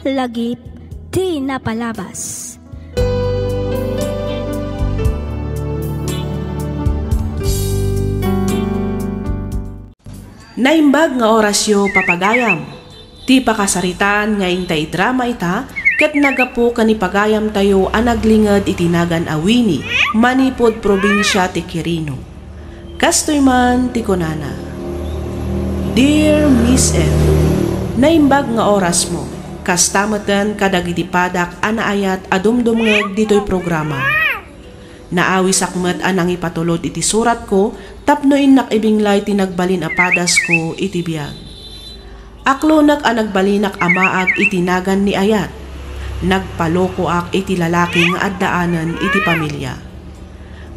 lagip ti napalabas. Naimbag nga orasyo papagayam. Ti pakasaritan nga intay drama ita ket nagapo kanipagayam tayo anaglingad itinagan awini manipod probinsya ti Quirino. Kastoy man ti kunana. Dear Miss F, naimbag nga oras mo. Kastamatan kadagiti padak anaayat adumdumngeg ditoy programa. Naawi sakmet anang ipatulod iti surat ko tapno inak ibinglay tinagbalin apadas ko iti biyag. Aklonak anagbalinak amaag itinagan ni ayat. Nagpaloko ak iti lalaki nga addaanan iti pamilya.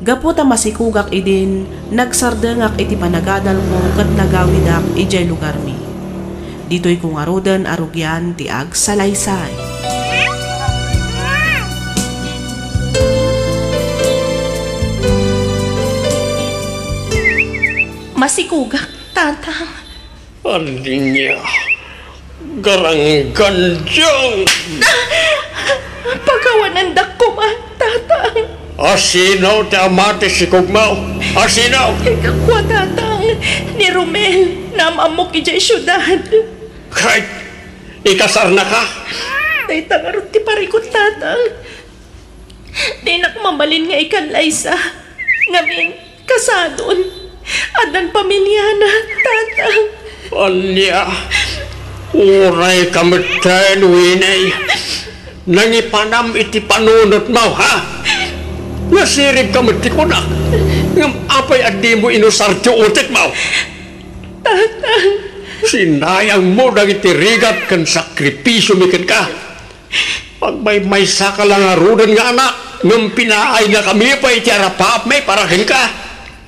Gaputa masikugak idin nagsardengak iti panagadal ko ket nagawidak ijay lugar mi. Dito'y kung arudan arugyan ti ag salaysay. Masikugak, tatang. Alinya, garangganjang. Pagawanandak ko man, tatang. Asinaw ti amati si Kugmaw. Asinaw. Kwa, tatang. Ni Romel, namamok ijay syudad. Kahit ikasar na ka. Day tangarot ti parikot, tatang. Day nakmabalin nga ikan Liza. Ngamin, kasadon. Adan pamilya na, tatang. Anya, uray kamitayin winay. Nangipanam iti panunot mo, ha? Nasirib kamiti ko na. Ngam apay adi mo inusar ti utik mo. Tatang. Sinayang mo nang itirigat kan sakripisyo mikan ka. Pag may saka lang arudan nga anak, ngam pinaay nga kami pa iti arapap may parahin ka.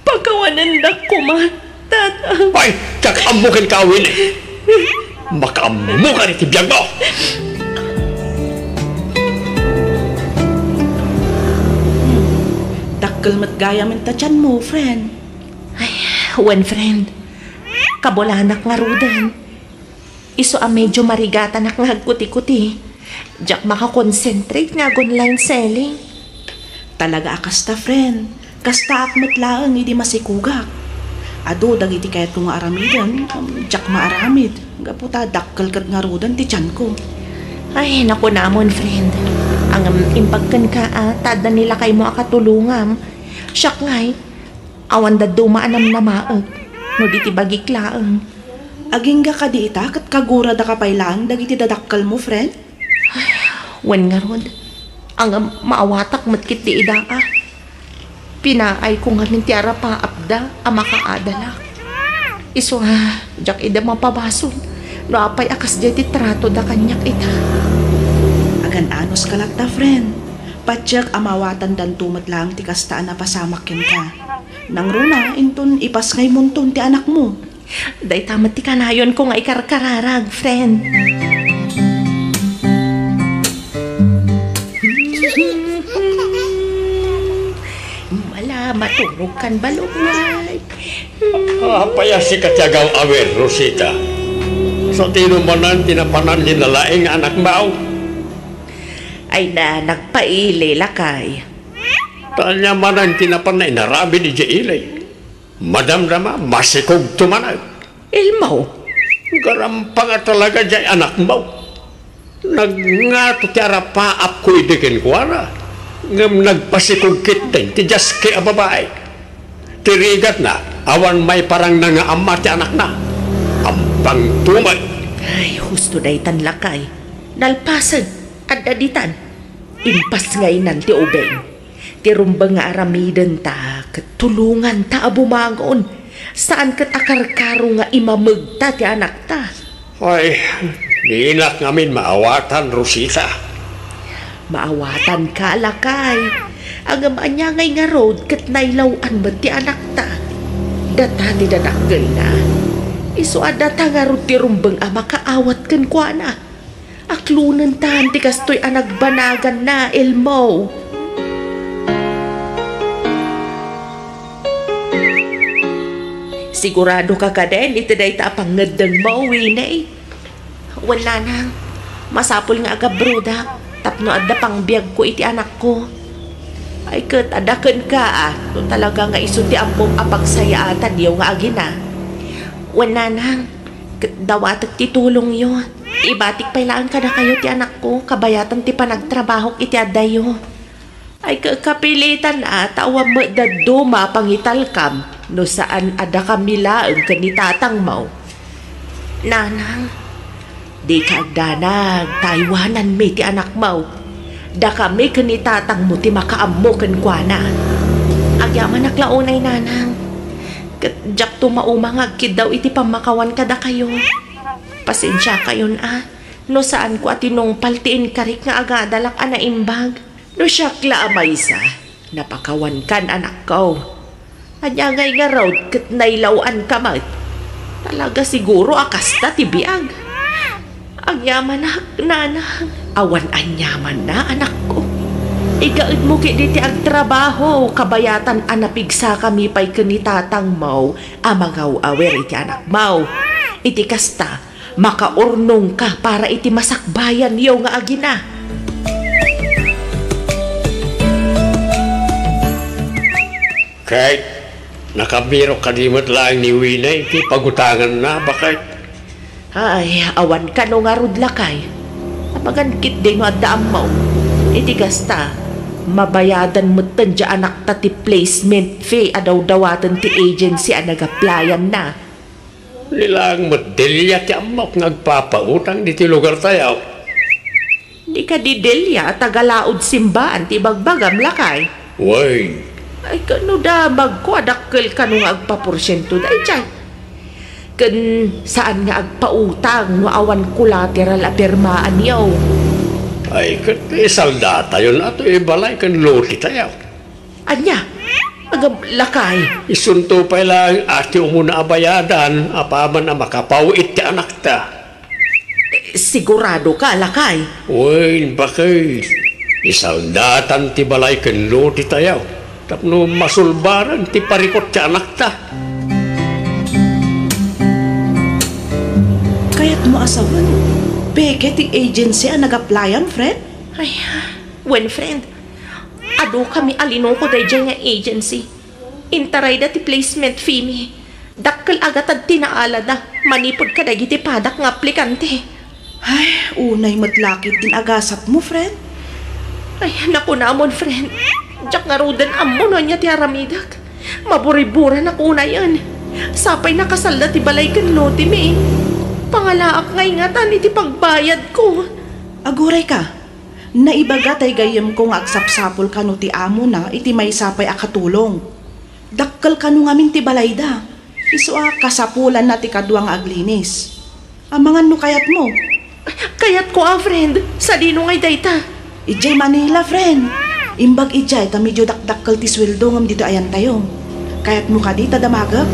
Pagkawanandak ko man, tatang. Ay, kakamukin ka awin eh. Makamukan iti biyag mo. Dakkel mat gaya men tachan mo, friend. Ay, one friend. Kabolanak nga rudan. Iso ang medyo marigatan ak nga hagkuti-kuti. Diyak makakonsentrate nga online selling. Talaga akasta, friend. Kasta akmat laang hindi masikugak. Ado, dagiti kayat kong aramidan, diyak maaramid. Gaputa, dakkel kat nga rudan ti tiyan ko. Ay, naku namon, friend. Ang impagkan ka, tada nila kay mo akatulungam. Siyak ngay, awan da dumaanam na maag. No di ti bagiklaan. Aging ga ka di ita, kat kagura da kapaylaan, dagiti dadakkal mo, friend? Ay, wan nga ron. Ang maawatak matkit di ida ka. Pinaay ko nga nintiara pa apda, ang makaadala. Iso nga, jak ida mapabason. No apay akas di trato da kanyak ita. Agan anos ka ta, friend. Patyak amawatan dan tumat lang ti kastaan na pasamakin ka. Nang runa, inton ipas ngay munton ti anak mo. Day tamat ti kanayon ko nga ikarkararag, friend. Wala, matulog kan balugway. Apaya si katyagaw awer, Rosita. So tinumanan, tinapanan linalaing anak mau. Ay na, nagpaili lakay. Tanya manan tinapan na inarabi ni Jailay. Madam Rama, masikog tumanag. Ilmaw? Garampang at talaga jay anak mo. Nagngato ti arapaap ko idikin ko na. Ngam nagpasikog kitin ti jaske a babae. Tirigat na, awan may parang nangaama ti anak na. Ampang tumay. Ay, husto day tan lakay. Nalpasag at daditan. Impas ngayon ti ubeng. Tirumbang nga aramidan ta, katulungan ta abumangon. Saan kat akarkaro nga imamagta ti anak ta? Ay, dinak ngamin maawatan, Rosita. Maawatan ka, lakay. Ang amanyangay nga road kat nailawan ba ti anak ta? Data ti danakgal na. Iso adata nga road ti rumbang makaawat kan kwa na. Aklunan ta, ti kastoy anagbanagan na, Elmo. Sigurado ka ka din, ito dahi ta pangadang mo, Winay. Wala nang. Masapol nga aga bruda. Tapno adda pang biyag ko iti anak ko. Ay kat adaken ka no talaga nga iso ti ampong apagsayaatan yaw nga agina. Wananang, kat dawatak ti tulong yo. Ibatik pailaan ka na kayo ti anak ko. Kabayatan ti panagtrabaho iti adayo. Ay kakapilitan tawa mo daddo mapangitalkam no saan ada kami laeng kanitatang mau. Nanang, di ka agdanag taywanan may ti anak mau. Da kami kanitatang mo ti makaammo ken kuana. Agyaman naklaunay nanang. Jak tumaumang agkid daw iti pamakawan kada kayo. Pasensya kayon no saan ko atinong paltiin karik nga agadalak ana imbag. No siyakla amaysa, napakawan kan anak ko. Anyangay nga raw kat nailauan ka mat. Talaga siguro akasta tibiyag. Agyaman na, nanang. Awan anyaman na anak ko. Igaid mo kiti agtrabaho, kabayatan anapigsa kami pa'y kanitatang mau, amagaw awer iti anak mau. Iti kasta, makaurnong ka para iti masakbayan yaw nga agina. Kahit nakabiro kadimot lang ni Winay, iti pagutangan na, bakit? Ay, awan ka no nga rudlakay. Napagankit din no addaam mo. Iti gasta, mabayadan mo tandya anak ta ti placement fee adaw-dawatan ti agency nagaplayan na. Nilang modelya ti amok ngagpapautang di ti lugar tayaw. Di ka didelya tagalaod simbaan ti bagbagam lakay. Way, Ay kano da magkuadakkel ka nung agpaporsyento da ichay. Kan saan nga agpautang no awan collateral apirmaan yaw. ay kat isaldata yun ato ibalay kan loti tayaw. Anya, lakay. Isunto pa lang ati umuna abayadan, apaman na makapawit ti anak ta. Sigurado ka, lakay. Uy, bakit? Isaldatan ti balay kan loti tayaw. Tapno masulbaran ti parikot ti anak ta. Kaya't mo asawan, peke ti agency nag-applyan, friend? Ay, when friend, ado kami alino ko day dyan nga agency. Intaray da ti placement fee mi. Dakkel agatad tinaala da, manipod ka dagiti padak nga aplikante. Ay, unay matlakit din agasat mo, friend. Ay, naku namon friend. Diyak nga rudan ammo no niya ti aramidak. Maburibura na kuna yan. Sapay nakasalda ti balay kan loti mi. Pangalaak nga ingatan iti pagbayad ko. Aguray ka, naibaga tay gayem ko nga agsapsapol ka no ti amo na iti may sapay akatulong. Dakkel ka no ngamin ti balay da. Iso kasapulan na ti kaduang aglinis. Amangan no kayat mo. Kayat ko friend, sa dino ngay dayta. Ijay Manila, friend. Imbag ijay kami jo dakdakkel ti sweldo ngam dito ayan tayo. Kayat mo ka dita damagap.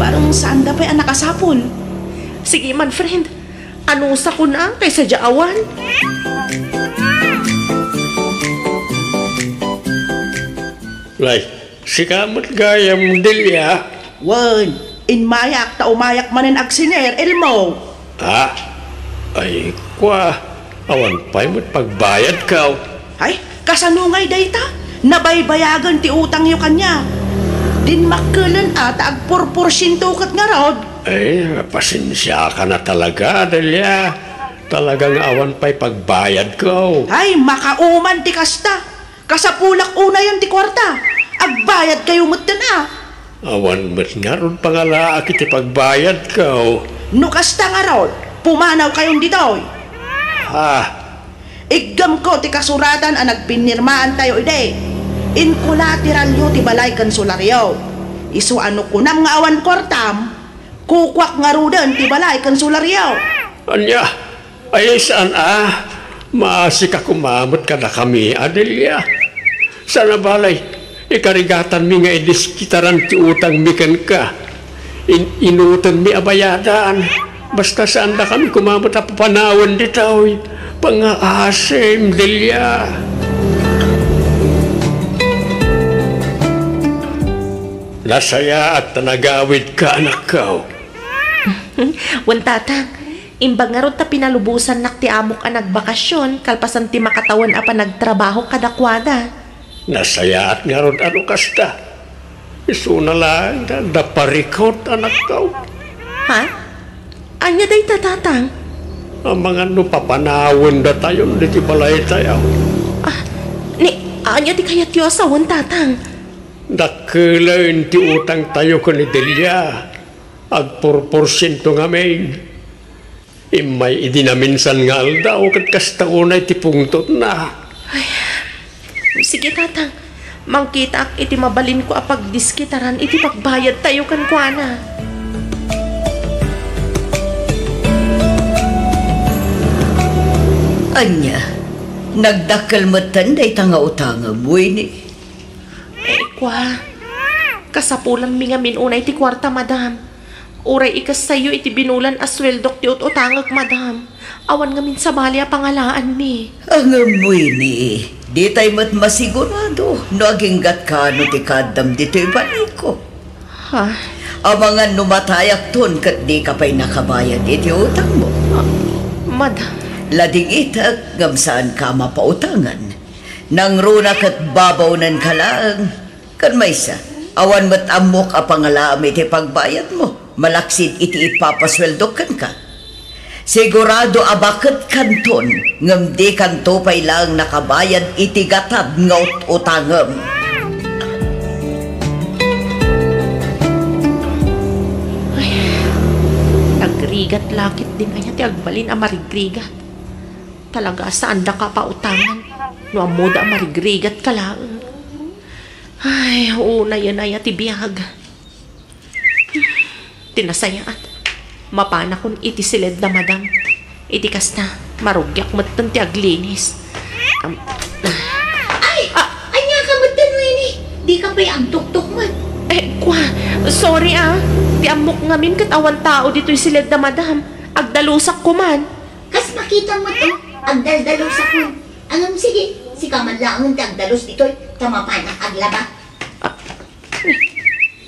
Parang saan da pa'y nakasapol. Sige man friend, anusa ko na kaysa jaawan. Lay, sikamot gayam dilya. Wan, inmayak ta umayak manin agsiner, ilmo. Ha? Ay, kwa. Awan pa'y mo't pagbayad ka. Ay, kasanungay dayta. Nabaybayagan ti utang yo kanya. Din makkulan ata ag 4% kat nga rod. Ay, pasensya ka na talaga, Delia. Talagang awan pa'y pagbayad ko. Ay, makauman ti kasta. Kasapulak una yun ti kwarta. Agbayad kayo mutan Awan mo't nga ron pangalaak iti pagbayad ko. No kasta nga rod, pumanaw kayong ditoy. Ha? Igam ko ti kasuratan ang nagpinirmaan tayo ide. In collateral yo ti balay kansularyo. Isu ano kunam nga awan kortam, kukwak nga rudan ti balay kansularyo. Anya, ay saan maasik ka kumamot ka na kami, Adelia. Sana balay, ikarigatan mi nga idiskitaran ti utang mikan ka. Inutan mi abayadan. Basta saan na kami kumamot at papanawan dito. Pang-aasim, Delia. Nasaya at nagawid ka, anak ko. Wan tatang, Imbang nga ron ta pinalubusan nak ti amok a nagbakasyon, kalpasan ti makatawan a pa nagtrabaho kadakwada. Nasayaat nga ron ano kasta. Isu na lang da parikot anak tao. Ha? Anya day tatatang? Ang mga no papanawin da tayo di balay tayo. Anya di kaya tiyo asawan tatang? Dakilain ti utang tayo ko ni Delia. Ag 4% nga main. Imay idinaminsan nga aldaw kat kastaunay ti pungtot na. Ay, sige tatang, mangkita ak iti mabalin ko apag diskitaran iti pagbayad tayo kan kuana. Anya, nagdakal matanday tanga utangam, Winnie. Kwa, kasapulang mi nga minunay ti kwarta, madam. Uray ikas sayo iti binulan asweldok ti utangag, madam. Awan nga min sa balya pangalaan mi. Ang Winnie, di tayo mat masigurado no aginggat ka no ti kadam dito'y balik ko. Ha? Ang mga numatayak ton kat di ka pa'y nakabayad iti utang mo. Madam. Lading itag ngam saan ka mapautangan. Nang runa kat babaw nan kalang. Kan maysa, awan mat amok a pangalaam iti pagbayad mo. Malaksid iti ipapasweldo kan ka. Sigurado abakat kanton ngam di kanto pay lang nakabayad iti gatad ngaut utangam. Ay, nagrigat lakit din kaya ti agbalin a marigrigat. Talaga saan da ka pautangan no amuda a marigrigat ka lang. Ay, una yan ay ati biyag. Tinasayaat. Mapana kun iti silid na madam. Iti kas na, marugyak matan ti aglinis. Ay nga ka matan, Winnie. Di ka pa'y ang tuktok man. Kwa, sorry Ti amok ngamin kat awan tao dito'y silid na madam. Agdalusak ko man. Kas makita mo to, ang daldalos ako. Anong sige, si kamanlaang ang agdalos dito'y tamapanak aglaba.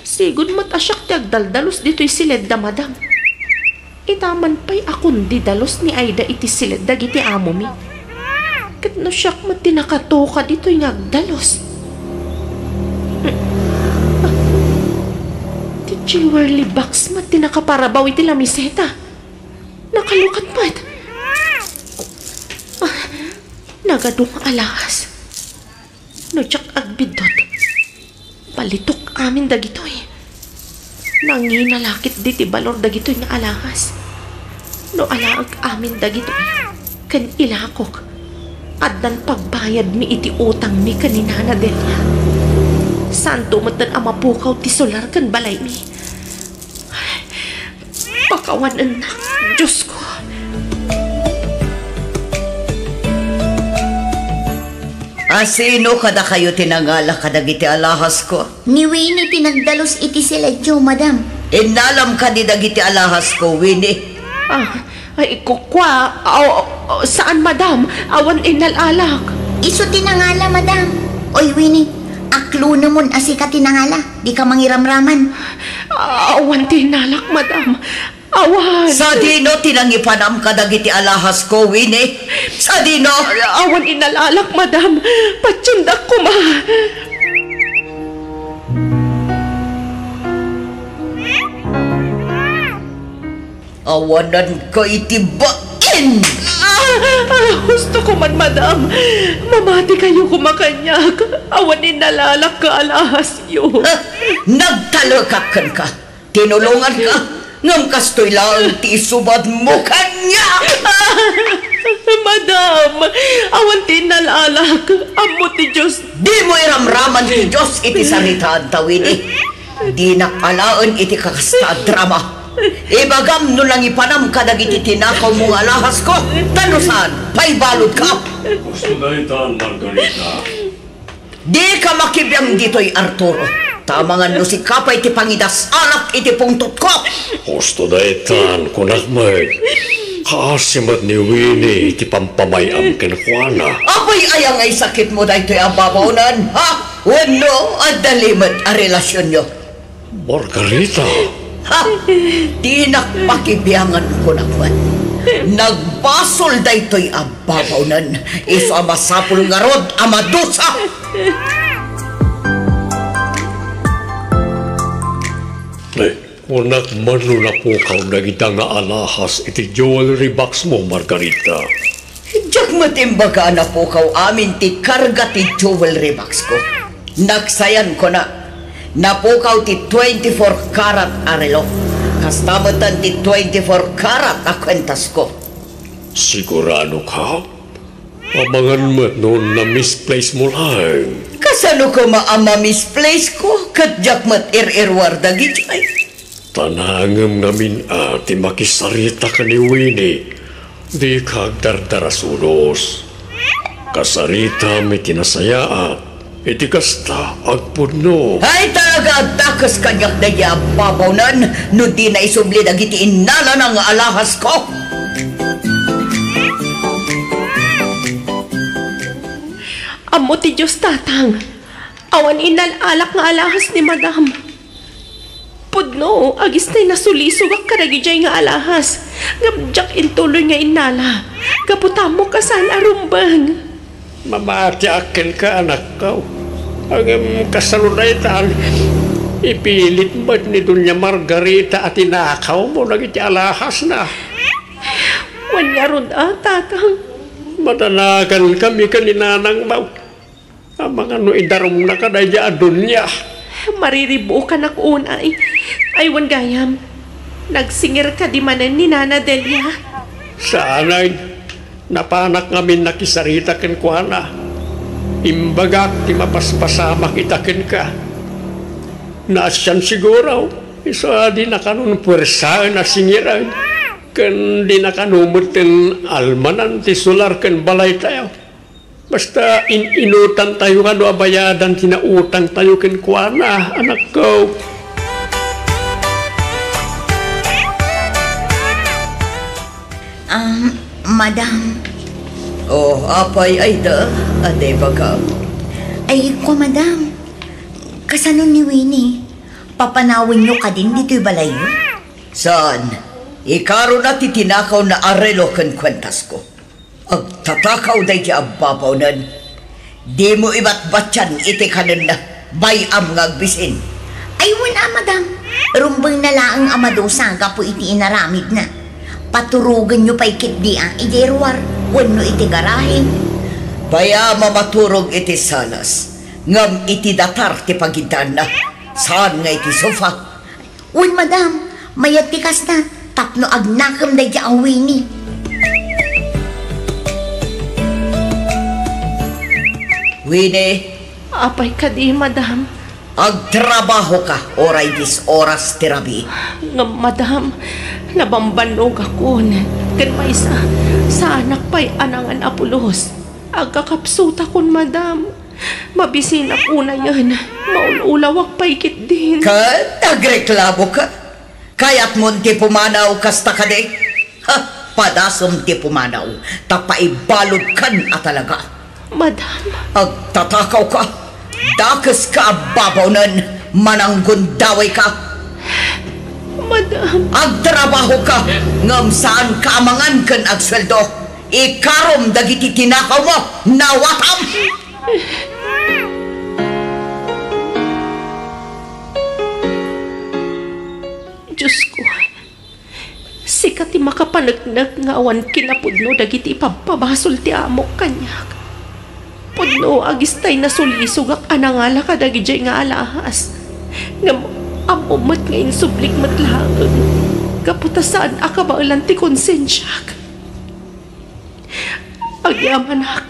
Sigod matasyak ti agdaldalos dito'y silid na madam. Itaman pa'y akong didalos ni Aida iti silid dagiti amo mi. Kat no siyak mat tinakatoka dito'y ngagdalos. Ti jewelry box mat tinakaparabaw iti lamiseta. Nakalukat mat. Nagadong alahas. No siyak agbidot. Palitok amin dagito'y. Nanginalakit diti balor dagito'y nga alahas. No alaag amin dagito'y. Kan ilakok. Addan pagbayad mi iti utang mi kaninana Delia. Santo matan amapukaw ti solar kan balay mi. Pakawanan na, Diyos ko. Sino kada kayo tinangala kadagiti alahas ko? Ni Winnie tinagdalos iti siledyo, madam. Inalam ka di dagiti alahas ko, Winnie. Ay, kukwa. Saan, madam? Awan inalalak. Iso tinangala, madam. Oy, Winnie, aklo naman asi ka tinangala. Di ka mangiramraman. Awan tinalak, madam. Awan. Sa dino tinangipanam ka dagiti alahas ko, Winnie? Sa dino? Awan inalalak, madam. Patsundak ko, ma. Awanan ka itibain! Gusto ko man, madam. Mamati kayo kumakanyag. Awan inalalak ka alahas yun. Nagtalakakan ka. Tinulungan ka. Ngam kastoy lang ti subad mo kanya! Madam, awan tinalalak. Amo ti Diyos. Di mo iramraman ti Diyos iti saritaan tawin eh. Di nakalaan iti kakasta drama. Ibagam no lang ipanam ka dagiti tinakaw mong alahas ko. Tanusan, paibalod ka. Gusto na itan, Margarita. Di ka makibiyang dito'y Arturo. Tamangan no si kapay ti pangidas alak iti pungtot ko. Gusto na itan, kunagmay. Kaasimat ni Winnie iti pampamayam kinakwana. Apay ayang ay sakit mo dahito yung babaunan, ha? Wano at dalimat a relasyon nyo. Margarita. Ha? Di nakpakibiyangan ko na kwan. nagbasol daytoy ababawnan. Iso amasapul nga rod, amadusa! Unak mano na po kaw nagita nga alahas iti jewelry box mo, Margarita. Diyak matimbaga na po kaw amin ti karga ti jewelry box ko. Nagsayan ko na. Napukaw ti 24 karat arelo. Kastamatan ti 24 karat a kwentas ko. Sigurado ka? Amangan mo noon na misplace mo lang. Kasano ko maama misplace ko? Kadyak mat ir-irwar dagi jay. Tanangam namin ati makisarita ka ni Winnie. Di kag dardaras ulos. Kasarita may tinasayaat. Iti kasta agpuno. Ay talaga dakas kanyak na yababaw-nan no di na isubli dagiti inala ng alahas ko. Amo ti Diyos tatang. Awan inalalak nga alahas ni madam. Pudno, agis na'y nasulisugak karagijay nga alahas. Ngamjak intuloy nga inala. Kaputamo ka saan arumbang. Mamati akin ka, anak ka. Ang kasalunaytan, ipilit mo ni Dunya Margarita at inakaw mo nagiti alahas na. Wanya ron tatang. Matanagan kami kaninanang mau. Ang mga idarom na kadaya Dunya. Mariribu ka na kunay. Aywan gayam. Nagsingir ka di manan ni Nana Delia. Sanay, napanak ngamin nakisarita ken kuana. Imbagak ti mapaspasamak itaken ka. Nasyan siguro. Isa di nakanun puwersaan na singiran. Ken di nakanumot ken almanan ti sular ken balay tayo. Basta inutan tayo nga no abayadan tinautang tayo ken kuana, anak ko. Madam. Oh, apay ay da. Ade ba ka? Ay ko, madam. Kasano ni Winnie? Papanawin nyo ka din dito'y balay nyo? Saan? Ikaro na titinakaw na arelo ken kwentas ko. Agtatakaw day ti ababaw-nan. Di mo iba't batyan iti kanan na bayam nga agbisin. Ay wala, madam. Rumbang na laang amadosa ka po iti inaramid na. Paturugan nyo pa ikit di ang iderwar. Wano iti garahe. Baya mamaturog iti salas. Ngam iti datar ti pagidan na. Saan nga iti sofa? Wan, madam. Mayat tikas na. Tapno agnakam day di ang Winnie. Winnie, Apay ka di, madam. agtrabaho ka oray dis oras tirabi. Nga, madam, nabambanog ako. Kan may sa anak pa'y anangan apulos. Agkakapsuta kon, madam. Mabisin ako na yan. Maululawak pa'y kit din. Nagreklamo ka? Kaya't mo ti pumanaw kasta ka de? Ha, padasom ti pumanaw. Tapaibalod kan at talaga. Madam. Agtatakaw ka. Dakas ka babaw-nan. Mananggundaway ka. Madam. Agtrabaho ka. Ngam saan kaamangan kan agsweldo. Ikarom dagiti tinakaw mo. Nawatam! Diyos ko, sikat ti makapanagnak nga awan kinapudno dagiti ipapabasol ti amok kanyak. Pudno agistay na sulisugak anangala ka dagijay nga alahas. Nga amumat nga insublik matlaang. Kaputasan akabailan ti konsensyak. Agyamanak,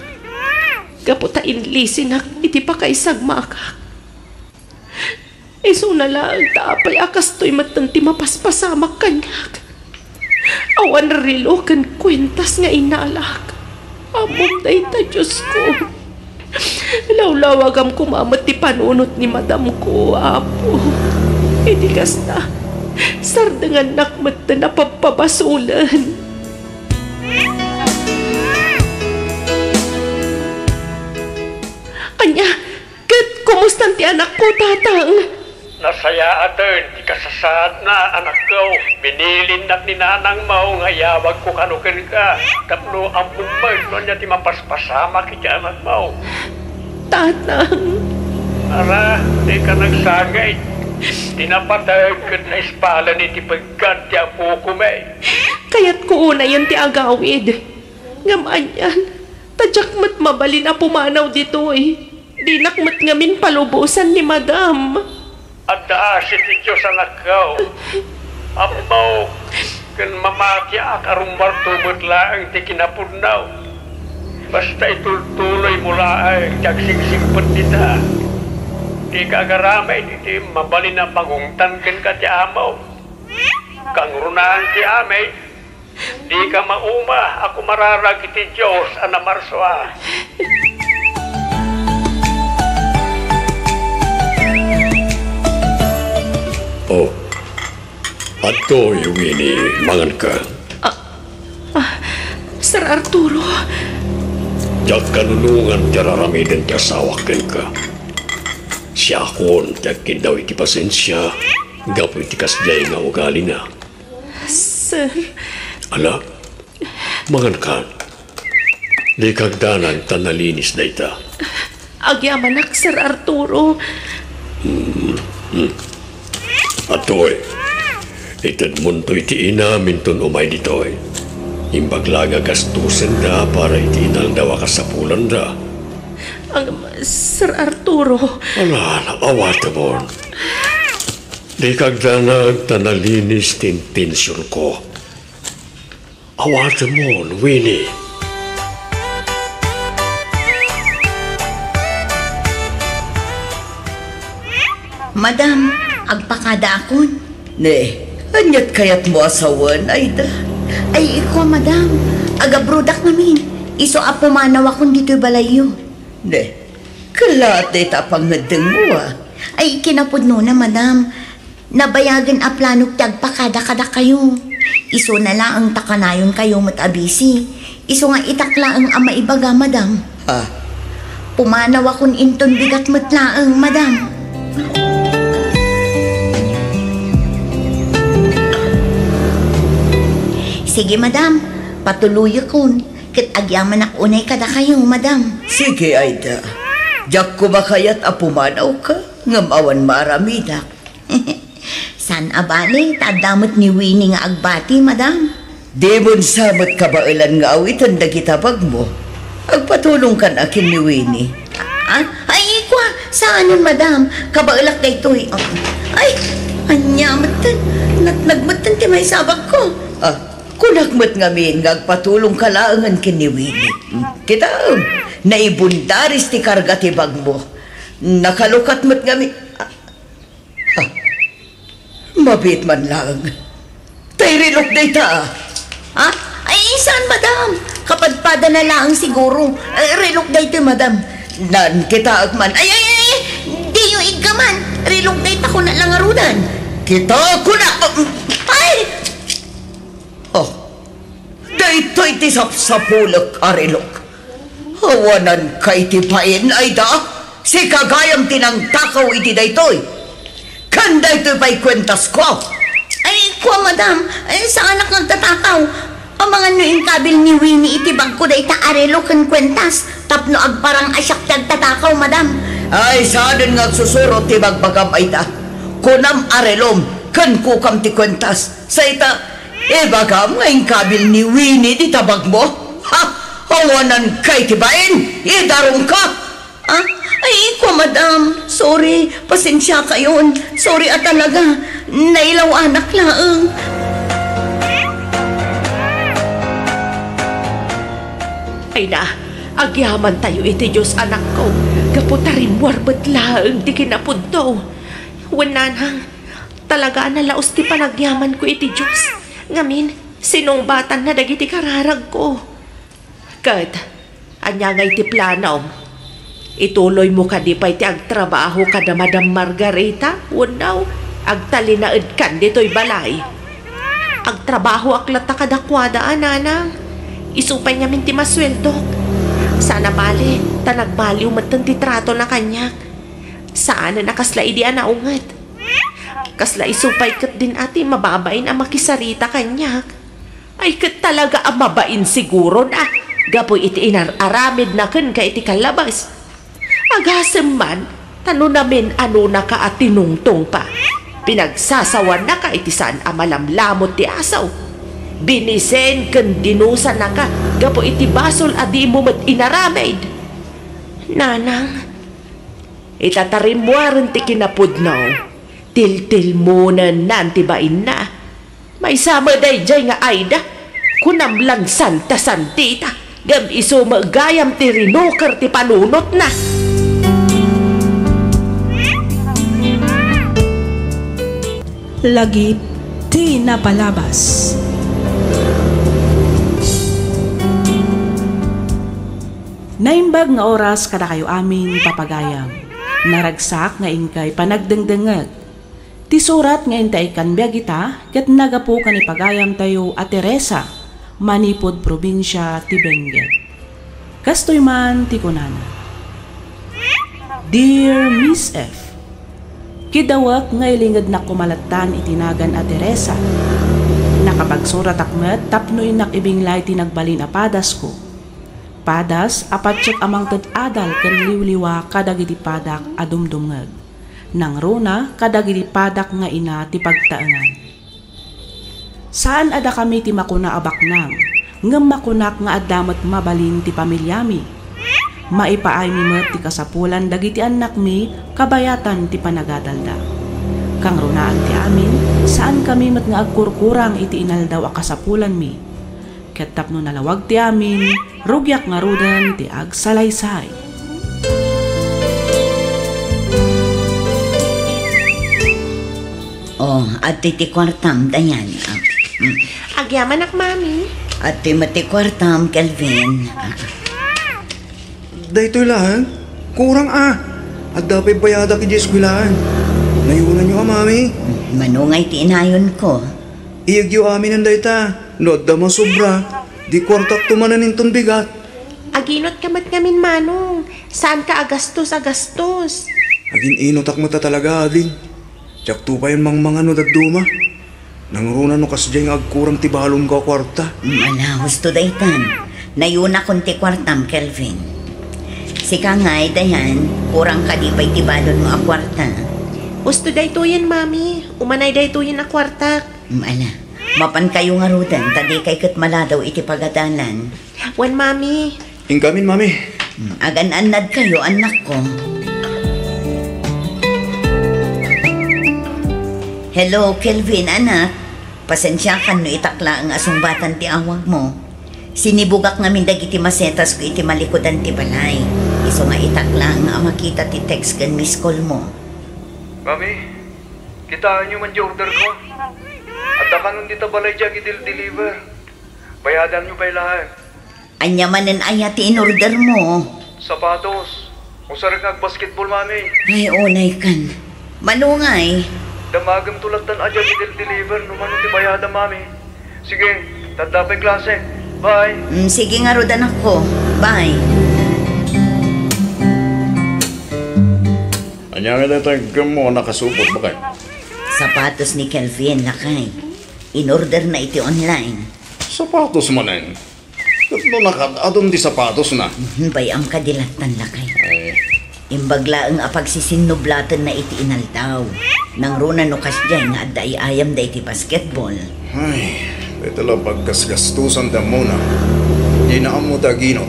kaputa inlisinak iti pakaisagmakak. Iso na lang tapay akas to'y matanti mapaspasamak kanyak. Awan rilo kan kwentas nga inalak. Amom day ta Diyos ko. Lawlawagam kumamat ti panunot ni madam ko, apo. Hindi kasta, sardangan nakmat na napapabasulan. Kanya, kat kumustan ti anak ko, tatang? Nasaya atin, di kasasad na anak ko. Binilin na ni nanang mo, ngayawag ko kanukin ka. Tapno ang bumay, no niya ti mapaspasama kita anak mo. Tatang, Ara, di ka nagsagay. Tinapatag ka na espala ni ti pagganti ang puko may. kaya't ko una yan ti agawid. Ngaman yan, tadyak mat mabalin na pumanaw dito eh. Dinakmat ngamin palubusan ni madam. Ada si ti Diyos anak ko. Amaw, kan mamati akarumbar tumot laang ti kinapunaw. Basta itultuloy mo laang jagsingsingpet dita. Di ka agaramay, di mabalin na pangungtan ka ti amaw. Kang runaan ti amay, di ka mauma, ako mararag ti Diyos, anamarswa. Oh, ato Winnie, mangan ka. Sir Arturo, Jak kanunungan ti raramiden ti asawaken ka. Siya kon tiyakin daw iti pasensya, gapo iti kasjay nga ugali na. sir, Ala, mangan ka. Di kagdanan tanalinis na ita. agyamanak Sir Arturo. Atoy, itad munto iti inamin ton umay ditoy. Imbaglaga gastusin da para iti inaldawa kasapulan da. Sir Arturo, Ala, awata mo. Di kagdanag tanalinis tintensyon ko. Awata mo, Winnie. Madam, agpakada akon. Ne, anyat kayat mo asawan, Aida. Ay, ikaw, madam. Agabrodak namin. Iso apumanaw akon dito'y balayo. Ne, kalat na itapang nadeng mo Ay, kinapudno na, madam. Nabayagan a planok tagpakada-kada kayo. Iso na lang ang takanayon kayo matabisi. Iso nga itakla ang ama ibaga, madam. Ha? Pumanaw akon inton bigat matlaang, madam. Sige, madam. Patuloy akon. Kat agyaman ak unay kada kayo, madam. Sige, Aida. Jak ko ba kayat apumanaw ka? Ngamawan maramidak. San abali, tadamot ni Winnie nga agbati, madam. Di mon samot kabailan nga awitan da kitabag mo. Agpatulong kan akin ni Winnie. Ay, ikwa, saan nun, madam? Kabailak na ito'y. Ay, anyamatan. Nagmatan ti may sabag ko. Kunakmat ngamin nga agpatulong kalaangan kin ni Winnie. Kita, naibundaris ti karga ti bag mo. Nakalukat mat ngamin. Mabit man lang. Tay rilok na ita. Ay, saan, madam? Kapadpada na lang siguro. Rilok na ito, madam. Nan kita agman. Ay, di yung igaman. Rilok na ito ko na lang arunan. Kita ko na. Ay! Daytoy ti sapsapulok arilok. Hawanan kay ti pain ay da. Si kagayam tinang takaw iti daytoy. Kan daytoy pa'y kwentas ko. Ay, kwa, madam. Ay, saan ako nagtatakaw? Ang mga nuing kabil ni Winnie itibag ko da ita arelo kan kwentas. Tapno agparang asyak tagtatakaw, madam. Ay, saan nga susurot ti bagbagam ay da. Kunam arelom, kan kukam ti kwentas. Sa ita, bagam ngayong kabil ni Winnie di tabag mo. Ha? Hawanan kay tibain. Idarong ka. Ay, ikaw, madam. Sorry, pasensya kayon. Sorry talaga. Nailaw anak laang. ay na, agyaman tayo iti Diyos anak ko. Kaputarin warbet laang di kinapunto. Wananang, talaga na laos ti panagyaman ko iti Diyos. Ngamin, sinong batan na dagiti kararag ko. Kat, anya nga iti planom. Ituloy mo ka di pa iti agtrabaho ka na Madam Margarita. Unaw, agtalinaed kan dito'y balay. Agtrabaho aklata kadakwada ananang. Isupay niya minti masweldo. Sana bali, tanagbaliw matan ti trato na kanyak. Saan na nakasla idi anaungat. Kasla isupay kat din ati mababain ang makisarita kanyak. Ay kat talaga ang mabain siguro na. Gapoy iti inararamid na kan ka iti kalabas. Agasem man, tano namin ano na ka at tinungtong pa. Pinagsasawan na ka iti saan amalamlamot ti asaw. Binisen kan dinusa na ka, gapo iti basol adi mo mat inaramid. Nanang, itatarim mo rin ti kinapudnaw. Til-til muna nantibain na. May sama day jay nga ayda. Kunamlang santa santita. Gam iso magayam ti rinukar ti panunot na. Lagip ti napalabas. Naimbag nga oras kada kayo amin papagayam. Naragsak nga ingkay panagdengdenget. Ti surat nga intay kanbiag ita ket nagapu kan ipagayam tayo a Teresa, manipod probinsya ti Benguet. Kastoy man ti kunana. Dear Miss F, kidawak nga ilingad na kumalatan itinagan a Teresa. Nakapagsurat akmet tapno inak ibinglay tinagbalin a padas ko. Padas apatsyak amang tad-adal ken liwliwa kadagiti padak adumdumngeg. Nang runa kadagiti padak nga ina ti pagtaengan. Saan ada kami ti makuna abaknang, ngem makunak nga addamet mabalin ti pamilyami. Maipaay mi met ti kasapulan dagiti anak mi kabayatan ti panagadalda. Kang runaan ti amin, saan kami met nga agkurkurang iti inaldaw a kasapulan mi. Ket tapno nalawag ti amin, rugyak nga rudan ti agsalaysay. Oh, at ti kwartam dayan. Agyaman ak mami. At ti mati kwartam, Kelvin. Daytoy lang, kurang At dapat bayada ki eskwelahan. Nayunan nyo mami. Manungay ti inayon ko. Iyagyo amin ang dayta. No, da sobra. Di kwartak tumanan inton bigat. Aginot kamat ngamin manong. Saan ka agastos? Agin inotak mo ta talaga, ading. Tsak pa yun mga no dagduma. Nangruna no kasdyay nga agkurang tibalong ka kwarta. Malahos to daytan. Nayuna kon ti kwartam, Kelvin. Sika nga'y dayan, kurang kadipay tibalon mo a kwarta. Gusto daytoyen, mami. Umanay daytoyen a kwarta. Ala, mapan kayo nga rudan, tadi kay kat maladaw iti pagadalan. Wan, mami. Ingkamin, mami. Agan-anad kayo, anak ko. Hello, Kelvin, anak. Pasensya ka no itakla ang asumbatan ti awag mo. Sinibugak namin dagiti masetas ko iti malikodan ti balay. Iso nga itakla ang makita ti text kan miss call mo. Mami, kitaan nyo man di order ko. At akanon dita balay dyan i-deliver. Bayadan nyo pa'y lahat. Anya manen aya ti in-order mo. Sapatos. O sarag basketball, mami. Ay, unay kan. Manungay. Damagam tulad tan adya i-deliver naman ti bayada, mami. Sige, tanda pa'y klase. Bye. Sige nga rodan ako. Bye. Anya nga datang mo nakasupot ba kayo? Sapatos ni Kelvin, lakay. In-order na iti online. Sapatos man eh. Tatlo nakadadong di sapatos na. Bayam kadilatan, lakay. Ay, Imbagla ang apagsisinnublatan na iti inaldaw. Nang runa no kasdyan nga adda ayam da iti basketball. ay, ito lang pagkasgastusan da muna. Di na amo tagino.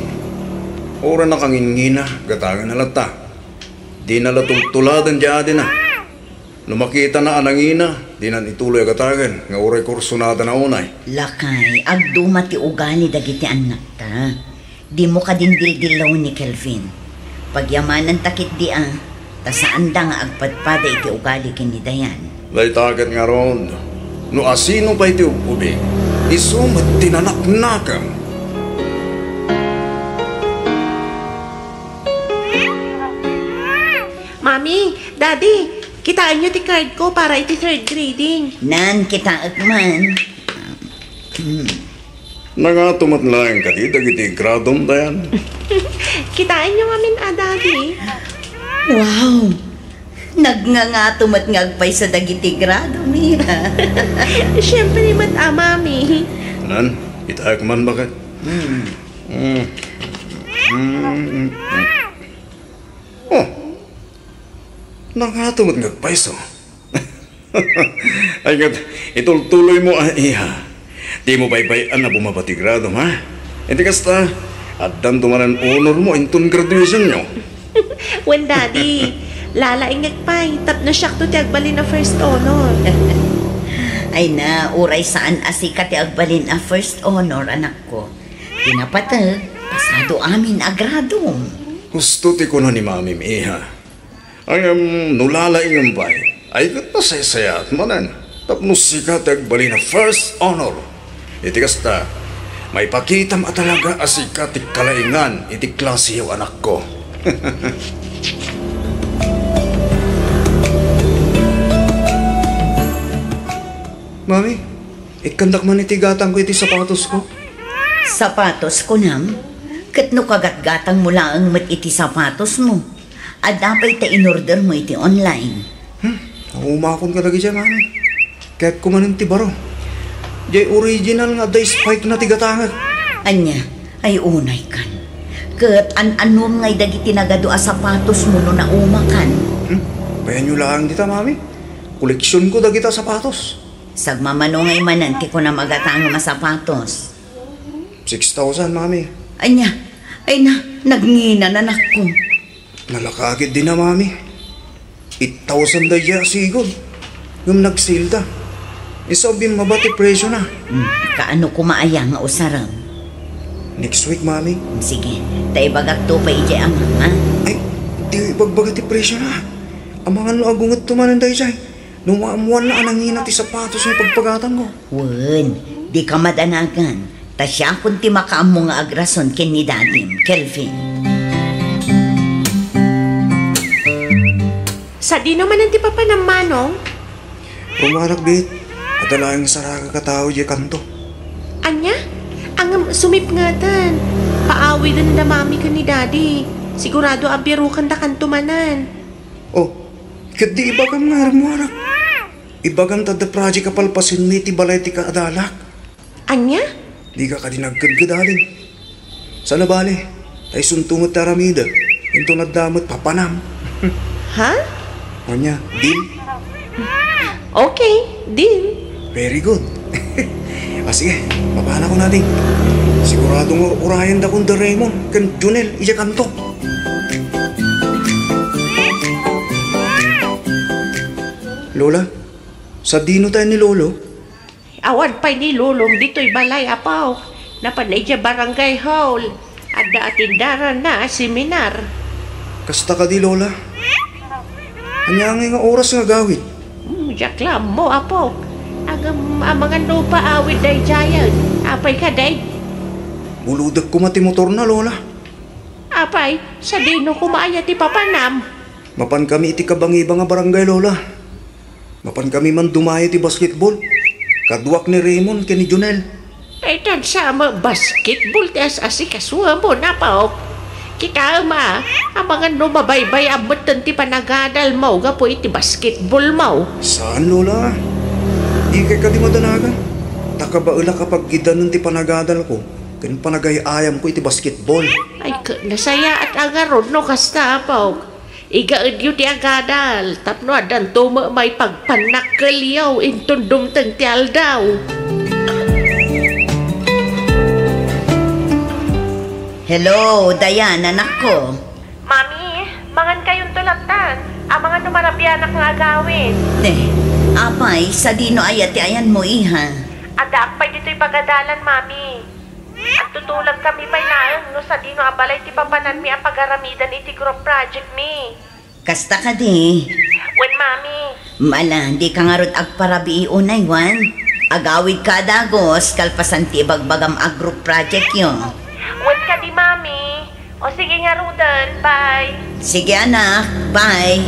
Ora na kangingina, gatagan na lata. Di na latultuladan di na. Lumakita na anangina, di na ituloy gatagan. Nga oray kursunada na unay. Lakay, agduma ti ugali dagiti anak ta. Di mo kadindil-dilaw ni Kelvin. Pagyamanan takit di ta saan da nga agpadpada iti ugali kini dayan. Laytagat nga ron. No asino pa iti ubi, isumat tinanak-nakam. Mami, Daddy, kitaan nyo ti card ko para iti third grading. Nan kita man. Nangatumat lang ka di dagiti gradom dayan. Kitaan nyo mamin, Daddy. Wow! Nagngangatom at ngagpay sa dagiti grado, Mira. Siyempre, mami. Nan, itayak man bakit? Oh, nakatumat ngagpaiso. Ay kat, itultuloy mo iha. Di mo baybayan na bumabati grado, ha? Hindi kasta, adan tumanan honor mo intun graduation nyo. When daddy, lalaing ngagpay, tap na siyak to ti agbalin na first honor. Ay na, uray saan asika ti agbalin a first honor, anak ko. Pinapatag, pasado amin agrado. Gusto ti ko na ni mami iha. Ang nulalaing ang bay, ay kat pasayasaya at manan. Tapno sikat agbali na first honor. Iti kasta, may pakitam at talaga asika ti kalaingan iti klase yung anak ko. Mami, ikandak man iti gatang ko iti sapatos ko. Sapatos ko nam, kat no kagat-gatang mo lang mat iti sapatos mo. At dapat ta in-order mo iti online. Umakon ka lagi dyan, mami. Kahit kumanin ti baro. Jay original nga day spike na ti gatangag. Anya, ay unay kan. Kat an-anom ngay dagiti nagado a sapatos mo no na umakan. Bayan nyo lang dita, mami. Koleksyon ko dagita sapatos. Sagmamano ngay mananti ko na magatang nga sapatos. 6,000, mami. Anya, ay na, nagngina na ko. Nalakagid din na, mami. 8,000 daya sigod. Yung nagsilda. Isabing mabati presyo na. Kaano kumaayang nga usaram? Next week, mami. Sige, tayo bagak to pa ije ang ha? Ay, di bagbagati presyo na. Ang mga no agungat tumanan dahil siya. Numamuan na anangina ti sapatos na pagpagatan ko. Wen, di ka madanagan. Ta siya kunti makaam nga agrason ken ni Dadim, Kelvin. Sa di naman ang ti papa ng manong? Rumarak bit. At alayang saraka katao di kanto. Anya? Ang sumip nga tan. Paawi din na mami ka ni daddy. Sigurado abirukan da kantumanan. Oh, kat di ibagam nga rumarak. Ibagam ta the project kapalpasin mi ti balay ti kaadalak. Anya? Di ka kadinagkadgadalin. Sana bali, ay suntungot taramida. Ito nadamot papanam. Ha? Anya, deal? Okay, deal. Very good. Sige, papana ko natin. Siguradong urayan da kong Raymond, kan Junel, iya kanto. Lola, sa dino tayo ni Lolo? Awan pa'y ni Lulong dito'y balay apaw. Napanay siya barangay hall. At daatindaran na seminar. Kasta ka di, Lola? Anyangay nga oras nga gawid. Jaklam mo apo. Ang mga lupa awid day jayan. Apay ka day. Buludag ko mati motor na, Lola. Apay, sa dino kumaya ti papanam. Mapan kami iti kabangiba nga barangay, Lola. Mapan kami man dumaya ti basketball. Kadwak ni Raymond ken ni Junel. Ay tan sama basketball ti asikasuha mo na pa. Kita ma, ang mga numabaybay abot ti panagadal mo ga po iti basketball mo. Saan, Lola? Di kay ka di madanagan. Takabaula kapag gidanon ti panagadal ko. Ken panagayayam ko iti basketball. Ay, nasaya at agarod no kasta pa. Igaad yu ti agadal. Tapno adan tuma may pagpanakkalyaw intun dumtang ti aldaw. Hello, Dayan, anak ko. Mami, mangan kayong tulagtan. Ang mga numarabianak nga agawin. Apay, sa dino ayati ayan mo iha. Ada akpay dito'y pagadalan, Mami. At tutulag kami pa'y naang no sa dino abalay ti papanan mi ang pagaramidan iti group project mi. Kasta ka di. Wen, Mami. Mala, di ka nga rod agparabi unay, Wan. Agawid ka dagos, kalpasan ti bagbagam a group project yo. Wen ka di, Mami. O sige nga, Rudan. Bye. Sige, anak. Bye.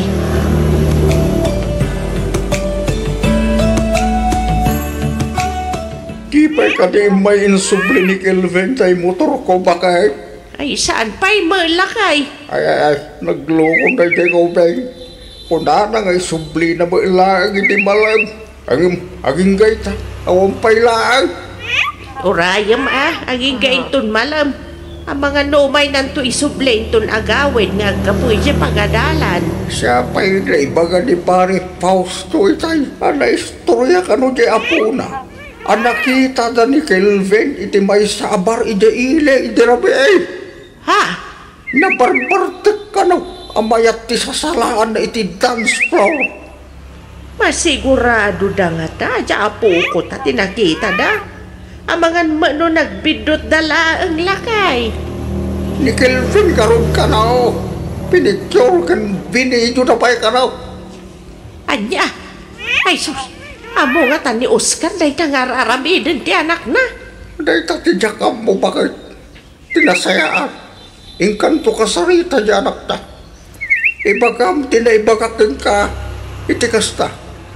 Kipay ka di may insubli ni Kelvin tay motor ko bakay. Ay, saan pa'y malakay? Ay, nagloko na di ko, Beng. Punana ngay subli na ba ilang iti malam. Aging gayta, awang pailaan. Urayam aging gainton malam. Ang mga numay nanto isublin ton agawin nga kapoy siya pagadalan. Siya pa'y naibaga ni pare Fausto itay. Ana istorya kano di apuna. Nakita da ni Kelvin iti may sabar ide ile ide rabi ay. Ha? Nabarbartek ka no. Amayat ti sasalaan na iti dance floor. Masigurado da nga ta. Diya apo ko ta tinakita da. Amangan mano nagbidot dala ang lakay. Ni Kelvin karon ka na o. Pinicture kan binidyo na pa'y ka na. Anya? Ay sus. Amo nga ta ni Oscar dahi ka nga raramidin ti anak na. Dahi ta ti jakam mo bakit tinasayaan. Inkanto ka sarita di anak ta. Ibagam tinaibagakin ka. Itikas ta.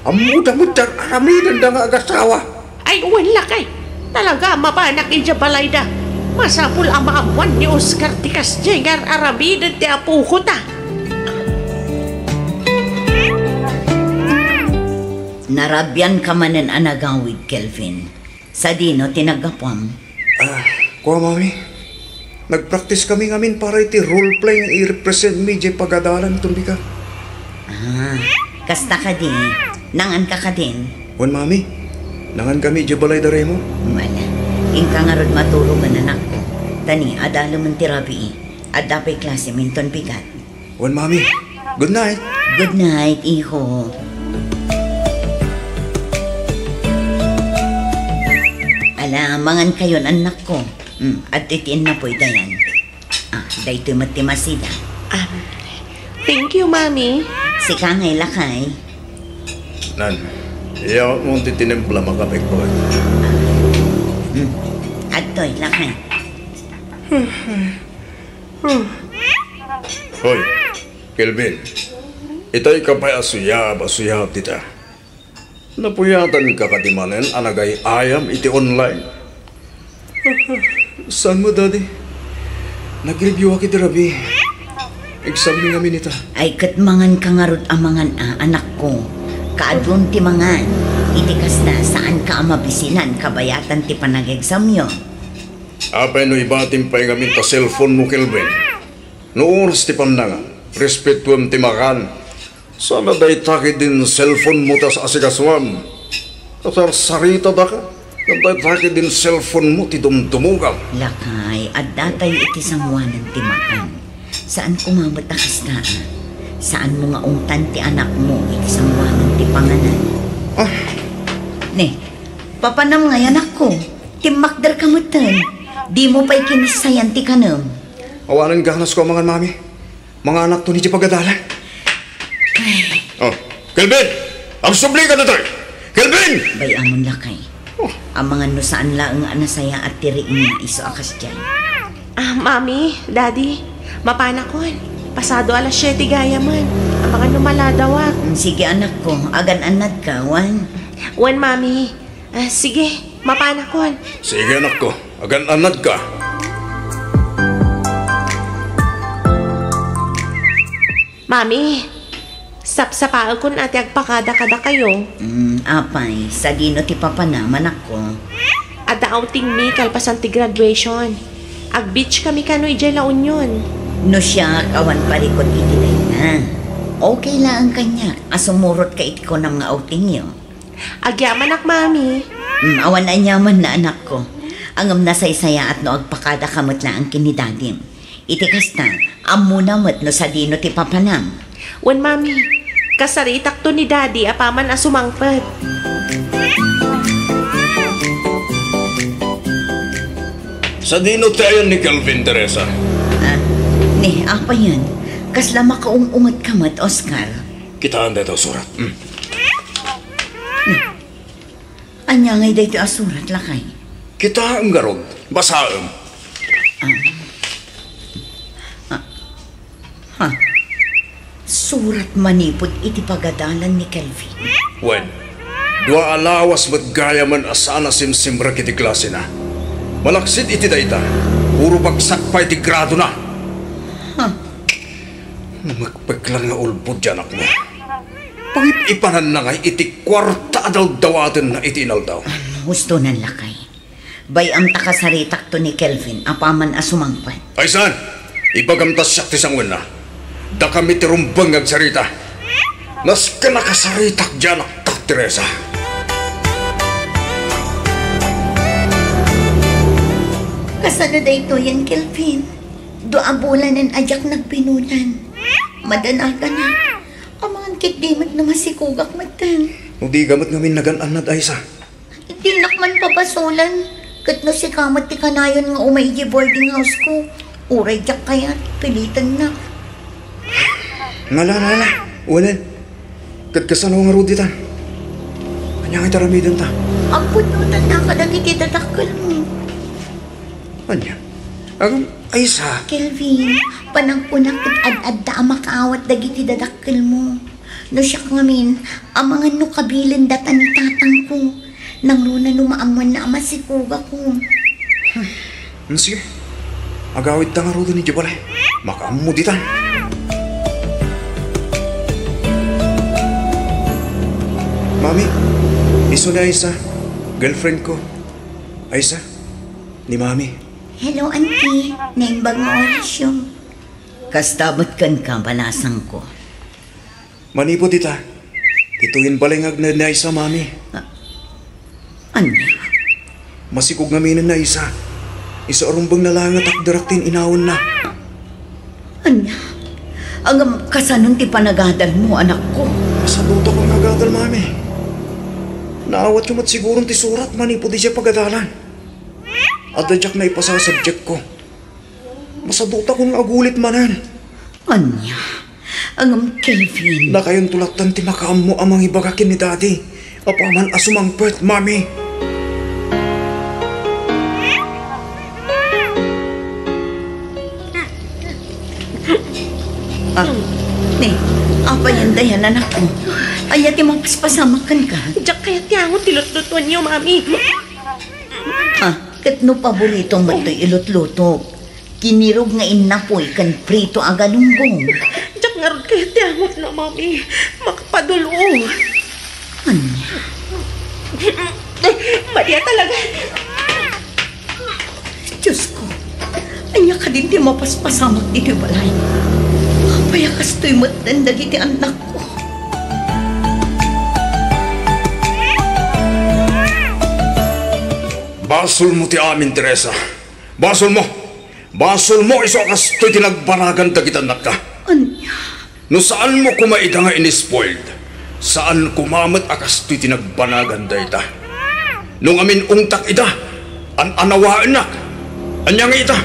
Amuda-muda aramidin da nga agasawa. Ay wala kay. Talaga mabanak ija balayda. Masapul ang maamuan ni Oscar tikas jengar aramidin ti apo ko ta. Narabyan ka manen anagawid, Kelvin. Sa dino tinagapam. Kuha mami. Nagpractice kami ngamin para iti roleplay nga i-represent mi di pagadalan itong bika. Kasta ka din. Nangan ka din. Wan mami, nangan kami di balay da remo. Wala. Ingka nga rod matulog ang anak ko. Tani, adalo man tirabi. At dapay klase minton bigat. Wan mami, good night. Good night, iho. Alamangan kayon anak ko. At itiin na po'y dayan. Dahito matimasida. Thank you, Mami. Si Kangay Lakay. Nan, iya mong titinempla makapik ko. At to'y Lakay. Hoy, Kelvin. Itay ka pa'y asuyab tita. Napuyatan ka katimanen anagay ayam iti online. Saan mo, daddy? Nag-review ako iti rabi. Exam ni nga minita. Ay katmangan ka nga rod amangan anak ko. Kaadron ti mangan. Itikas na saan ka mabisinan kabayatan ti panag-exam yun. Apay no ibatim pa'y ngamin ta cellphone mo, Kelvin. No oras ti pandangan. Respetuam ti makan. Sana day takid din cellphone mo ta sa asigaswam. Kasar sarita da ka. Day takid din cellphone mo ti dumdumugam. Lakay, at datay iti samwanan ti makan. Saan kumamatakas na? Saan mo nga ungtan ti anak mo iti samwanan ti panganan? Ne, papanam nga anak ko. Timakdar kamutan. Di mo pa'y kinisayan ti kanam. Awanan ganas ko mga mami. Mga anak to ni di pagadalan. Kelvin! Ang subli ka na tayo! Kelvin! Bayamon Lakay. Ang mga no saan laang anasaya at tiriin na iso akas dyan. Mami, Daddy, mapanakon. Pasado alas 7 gaya man. Ang mga numaladawa. Sige anak ko, agan-anad ka, Wan. Wan, Mami. Sige, mapanakon. Sige anak ko, agan-anad ka. Mami, sapsapaan ko na ati agpakada-kada kayo. Apay, sa dino ti papanaman ako. Ada outing mi kalpasan ti graduation. Ag-beach kami kanoy dyan La Union. No siya, kawan parikot itinay na. Okay lang ang kanya. Asumurot ka iti ko ng mga outing yun. Agyaman ak, Mami. Awan na nyaman na anak ko. Angam na saysaya at no agpakada kamot na ang kinidadim. Itikas na, amo na mat no sa dino ti papanam. Wan, Mami. Kasaritak to ni Daddy apaman asumangpad. Sa dino tayo ni Kelvin, Teresa. Ni, apa yan? Kasla makaungat kamat, Oscar. Kitaan dito surat. Anya ngay dito asurat Lakay. Kitaan garod. Basaam. Surat manipod iti pagadalan ni Kelvin. Wen, dua alawas matgaya man asana simsimra kiti klase na. Malaksid iti dayta. Puro bagsak pa iti grado na. Magpaglang nga ulbod dyan ako. Pangit ipanan na ngay iti kwarta daw-dawatin na itinal daw. Gusto ng lakay. Bayam ta kasaritak to ni Kelvin, apaman asumangpan. Ay saan? Ibagamtas siya ti sangwan na. Da kami tirumbang agsarita. Nas ka nakasaritak dyan aktak Teresa. Kasano da ito yan, Kelvin? Doabulan ng ajak nagpinunan. Madanaga na. Amangan kitdimat na masikugak matan. Hindi gamat ngamin nagananad ay sa. Hindi nakman papasulan. Kat no si kamat ti kanayon nga umaigi boarding house ko. Uray jak kaya, pilitan na. Ngala. Uwanan. Kat kasano nga ruditan. Kanya kita ramidan ta. Ang punutan na kadagi ti dadakal mo. Anya? Ay sa. Kelvin, panangpunak at ad-adda ang makaawat dagiti dadakkel mo. No siya ngamin, ang mga no kabilin datan ni tatang ko. Nang luna numaangman na amasikuga ko. Sige. Agawid ta nga rodo ni Jabalay. Makamuditan. Mami, iso na Aisa. Girlfriend ko. Aisa, ni Mami. Hello, auntie. Naimbag mo orasyon. Kastamot kan ka, balasang ko. Manipot ita. Tituin balingag na Aisa, Mami. Ano? Masikog nga minan na Aisa. Isa arumbang nalangat at daraktin inawon na. Anya? Ang kasanon ti panagadal mo, anak ko. Masaluto kong nagadal, Mami. Naawat yung sigurong ti surat, manipot di siya pagadalan. At dadyak na ipasasubject ko. Masaduta kong agulit manan. Anya? Ang Kelvin. Na kayong tulatan ti makaam mo amang ibagakin ni Daddy. Apaman asumang pert, Mami. Apa yan dayan, anak ko? Ayat yung mapaspasamakan ka. Diyak kaya tiyangot tilot-lutuan niyo, Mami. Kat no paboritong mato'y ilot-lutok. Kinirog nga inapoy kan prito agalunggong. Diyak nga rin kaya tiyangot na, Mami. Makapadulo. Anya? Maria talaga. Diyos ko, anya ka din di mapaspasamak dito balay. Kapaya kasto'y matanda diti anak ko. Basol mo ti amin, Teresa. Basol mo. Basol mo iso kasto'y tinagbaragan dagitanak ka. Anya? No saan mo kumaida nga inispoiled? Saan kumamat akasto'y tinagbanagan dayta? Nung amin ungtak ida, an-anawaan nak. Anya nga ita,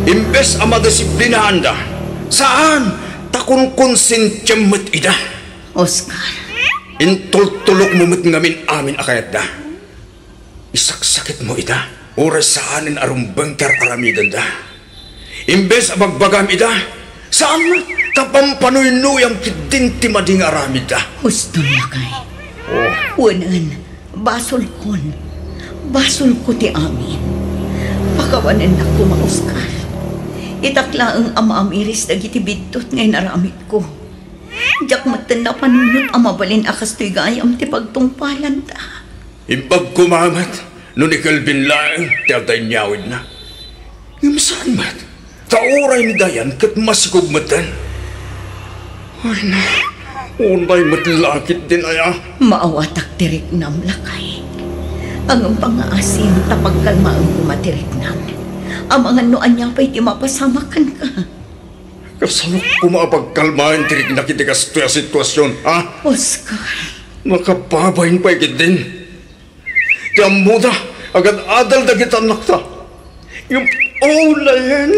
imbes ama disiplinahan da. Saan? Takon konsentyamat ida. Oscar. Intultulok mo met ngamin amin akayat da. Isaksakit mo ida. Oras saanin arumbang kararamidan da. Imbes abagbagam ida. Saan mo? Tapampanoy-noy ang kidinti mading aramid da. Gusto na kay. Oh. Wanan, basol kon. Basol ko ti amin. Pakawanan na ko, ma Oscar. Itakla ang ama amiris dagiti bidtot ngayon aramid ko. Diyak matan na panunod ang mabalin akas to'y gayam ti pagtungpalan ta. Imbag kumamat, nun ikalbin lang, tiyatay nyawid na. Yung saan mat? Tauray ni Dayan kat masikog matan. Ay na, unay matlakit din aya. Maawatak tirik nam lakay. Ang pangaasim tapagkalma ang kumatirik nam. Ang mga noan niya pa'y di mapasamakan ka. Kasalok kumapagkalmahin tirik na kitikas tuya sitwasyon, ha? Oscar. Nakababayin pa ikit din. Tiyang muda, agad adal na kita nakta. Yung una yan.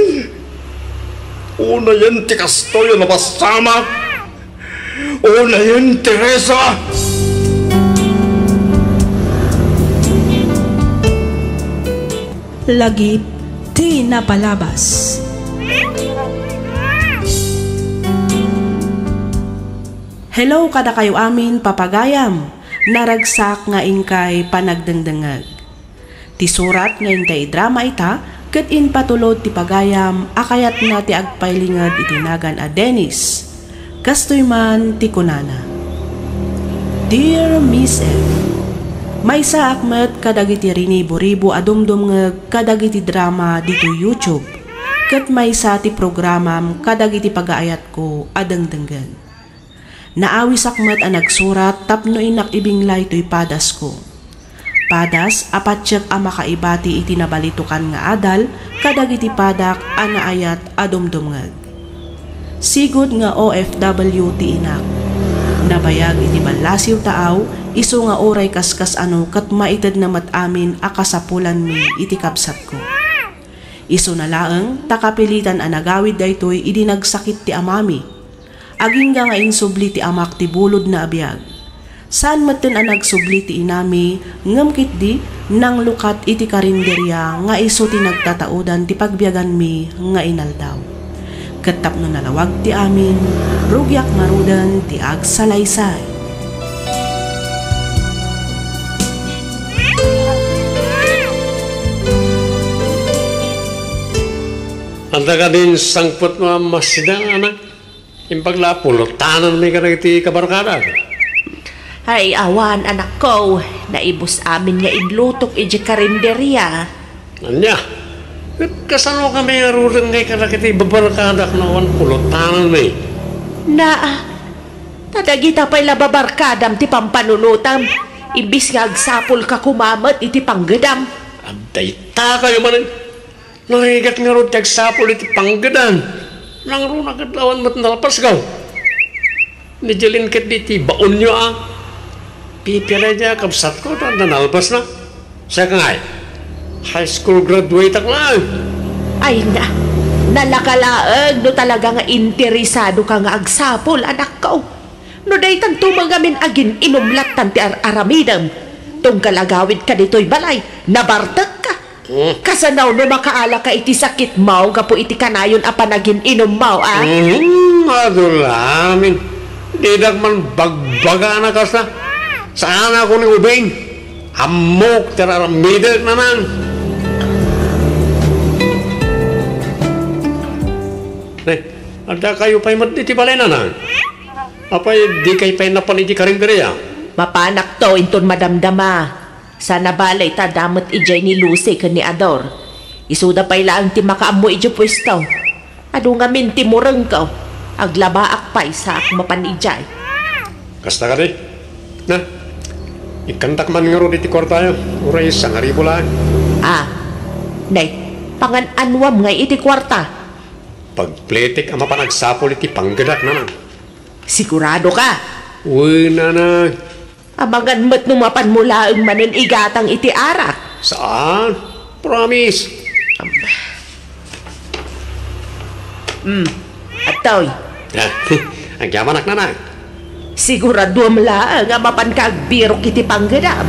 Una yan, tikas toyo na pasama. Una yan, Teresa. Lagip di napalabas. Hello kada kayo amin papagayam. Naragsak nga inkay panagdengdengag. Ti surat nga intay drama ita ket in patulod ti pagayam akayat na ti agpaylingad itinagan a Dennis. Kastoy man ti kunana. Dear Miss F, may sa akmet kadagiti rinibo-ribo adumdum nga kadagiti drama dito YouTube. Kat may sa ti programam kadagiti pagaayat ko adengdenggan. Naawis akmet ang nagsurat tapno inak ibinglay to'y padas ko. Padas apatsyak ang makaibati iti nabalitukan nga adal kadagiti padak anaayat adumdumngag. Sigud nga OFW ti inak. Nabayag iti balasiw taaw, iso nga oray kaskas ano kat maited na matamin akasapulan mi iti kapsat ko. Iso na laeng takapilitan ang nagawid daytoy idi nagsakit ti amami. Aging nga insubli ti amak ti bulod na abiyag. Saan maten ang nagsubli ti inami, ngamkit di nang lukat iti karinderya nga iso ti nagtataudan ti pagbiyagan mi nga inaldaw. Katap no nalawag ti amin, rugyak marudan ti agsalaysay. Anta ka din sangpot mo masidang anak. Impaglapulo, tanan may ka iti kabarkada. Ay, awan, anak ko. Naibos amin nga inlutok iti karinderya. Anya, kasano kami nga rurang ngay ka iti babarkada na awan pulo, tanan may. Tadagita pa'y lababarkadam ti pampanunutam. Imbis nga agsapol ka kumamat iti panggadam. Abday ta kayo man. Nangigat nga ro ti agsapol iti panggadan. Nang ro nagadlawan mat nalapas gaw. Nijalin kat di ti baon nyo Pipilay niya kapsat ko na nalpas na. Siya ka nga high school graduate ak lang. Ay nalakalaag no talaga nga interesado ka nga agsapol, anak ko. No daytan tumagamin agin inumlatan ti aramidam. Tung kalagawid ka dito'y balay, nabartag ka. Kasanaw no makaala ka iti sakit mau, kapo iti kanayon apanagin inom mau, Adulamin. Didak man bagbaga na kasa. Saan ako ni ubing? Hamok teraramidag naman. Ada kayo pa'y iti balay nanan. Apay di kayo pa'y napan iti karinderya. Mapanak to inton madamdama. Sana balay ta damot ijay ni Lucy ka ni Ador. Isuda pa'y lang ti makaamu ijay pwesto. Ado nga min ti murang ka. Aglabaak pa'y sa ak mapan ijay. Kasta ka di? Na? Ikantak man nga ro iti kwartayo. Uray isang aribo lang. Nay, pangan-anwam nga iti kwarta. Pagpletik ang mapanagsapol iti panggadak naman. Sigurado ka? Uy, nanay. Amangan mo't numapan mula ang manin igatang iti arak. Saan? Promise. Atoy. Ang yaman ak nanay. Sigurado mla nga mapan kagbirok iti panggadam.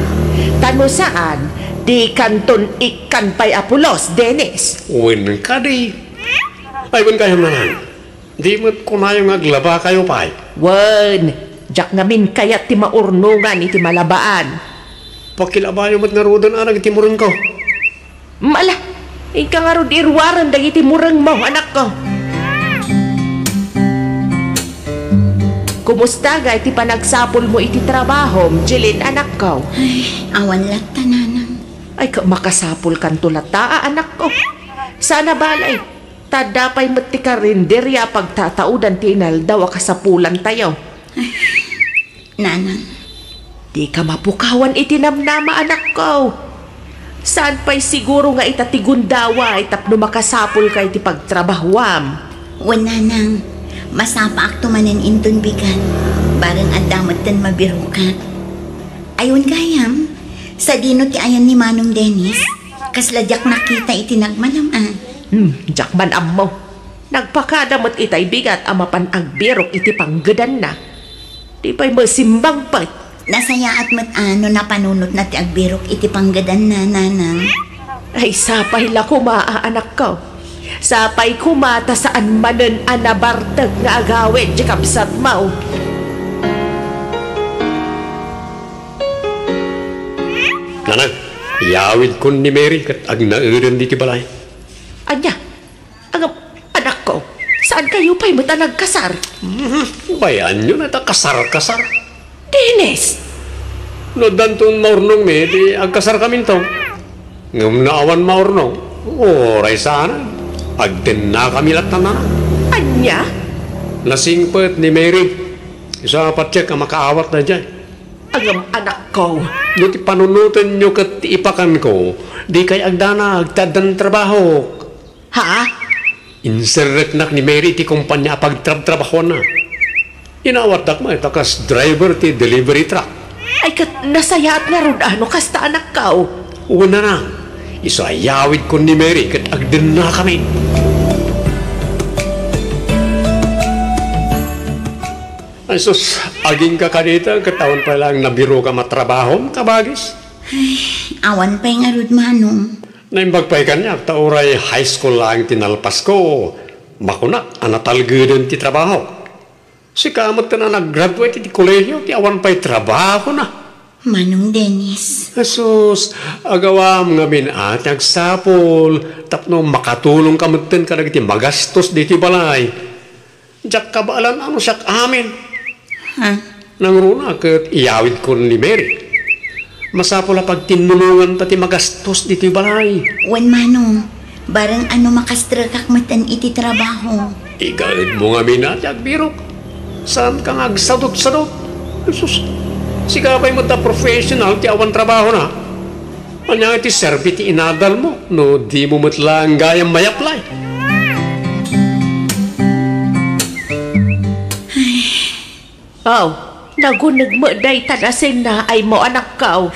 Tano saan? Di kanton ikan pa'y Apulos, Dennis. Uwin ka di. Ay, wan kayo nanay. Di mo't kunayong aglaba kayo pa'y. Wan. Jak ngamin kayat ti maurnungan iti malabaan. Pakilabayo mo't nga rodan anag iti murang ko. Mala, ika nga ro dirwaran dag iti murang mo, anak ko. Kumusta ga iti panagsapol mo iti trabaho, Jeline, anak ko? Ay, awan latta, nanang. Ay, makasapol kan tulata, anak ko. Sana balay, tadapay mo't ti karinderya pagtataudan ti inaldaw kasapulan tayo. Ay, nanang. Di ka mapukawan itinamnama, anak ko. Saan pa'y siguro nga itatigundawa itapno makasapol ka iti pagtrabahuam? Wan, nanang. Masapa ak tumanan inton bigan. Barang adamat tan mabiro ka. Ayun gayam, sa dino ti ayan ni Manong Dennis, kasladyak nakita itinagmanam Jakman ammo. Nagpakadamot itay bigat amapan agbirok iti panggadan na. Di pa'y masimbang pat. Nasaya at matano na panunot na ti agbirok iti panggadan na, nanang. Ay sapay la kumaa, anak ko. Sapay kumata saan manen anabartag nga agawin di kapsat mau. Nanang, iyawid ko ni Mary kat ag naudan di balay. Anya, anak ko, saan kayo pa'y mata nagkasar? Bayan nyo na ta kasar-kasar. Dennis, No dantong maurnong mi, di agkasar kami to. Ngam naawan maurnong, oray sana. Agden na kami lahat na. Anya? Nasingpet ni Mary. Isa patsyak ang makaawat na dyan. Ang anak ko. No ti panunutan nyo kat ipakan ko, di kay agdana agtadan trabaho. Ha? Inserret nak ni Mary ti kumpanya pagtrabaho na. Inawat dak mo, takas driver ti delivery truck. Ay kat nasayat nga ron ano kasta anak ko. Una na, isayawid ko ni Mary kat agden na kami. Ay sus, aging ka kanita, katawan pa lang nabiro ka matrabaho, kabagis. Ay, awan pa'y nga ron manong. Naimbag pa kanya, tauray high school lang tinalpas ko. Makunak, anatalgudin ti trabaho. Si kamot ka na nag-graduate ti kolehiyo, ti awan pa'y trabaho na. Manong Dennis. Jesus, agawam nga minat, agsapol, tapno makatulong kamutin ka ti magastos di ti balay. Diyak kabalan ano siyak amin. Ha? Nang runa, kat iyawid ko ni Mary. Masapol na pag tinulungan ta ti magastos di ti balay. Wan manong, barang ano makastrakak matan iti trabaho. Igaid mo nga minat, agbirok. Saan ka nga agsadot-sadot? Jesus, sigabay mo ta professional ti awan trabaho na. Anya ti serbi ti inadal mo, no di mo matlang gayang may apply. Oh, nagunag mo day tanasing na ay mo anak ko.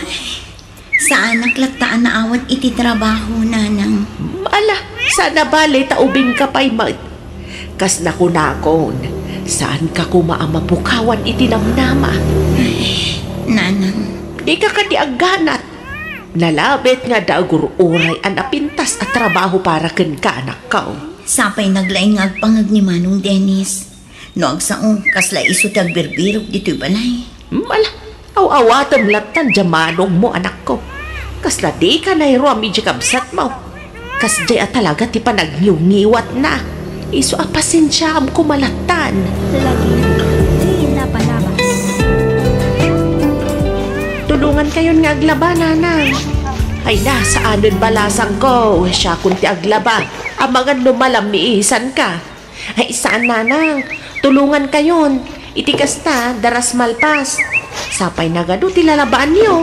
Sa anak laktaan na awat iti trabaho, nanang. Ala, sana bali taubing ka pa'y mag. Kas nakunakon, saan ka kumaamapukawan iti namnama? Nanang. Di ka kati agganat. Nalabit nga dagururay ang apintas at trabaho para ken ka anak ko. Sapay naglaing nga agpangag ni Manong Dennis. No agsaong kasla iso tagbirbirok dito'y balay. Ala, aw-awatam latan jamanong mo anak ko. Kasla di ka na iro amidya kabsat mo. Kas jay talaga ti panagniw-niwat na. Iso apasensya am kumalatan. Lagi, di na palabas. Tulungan kayon nga aglaba, nanang. Ay na, saan din balasang ko? Siya kunti aglaba. Ang mga lumalam ni isan ka. Ay saan, nanang? Tulungan kayon. Itikas ta, daras malpas. Sapay nagado tilalabaan niyo.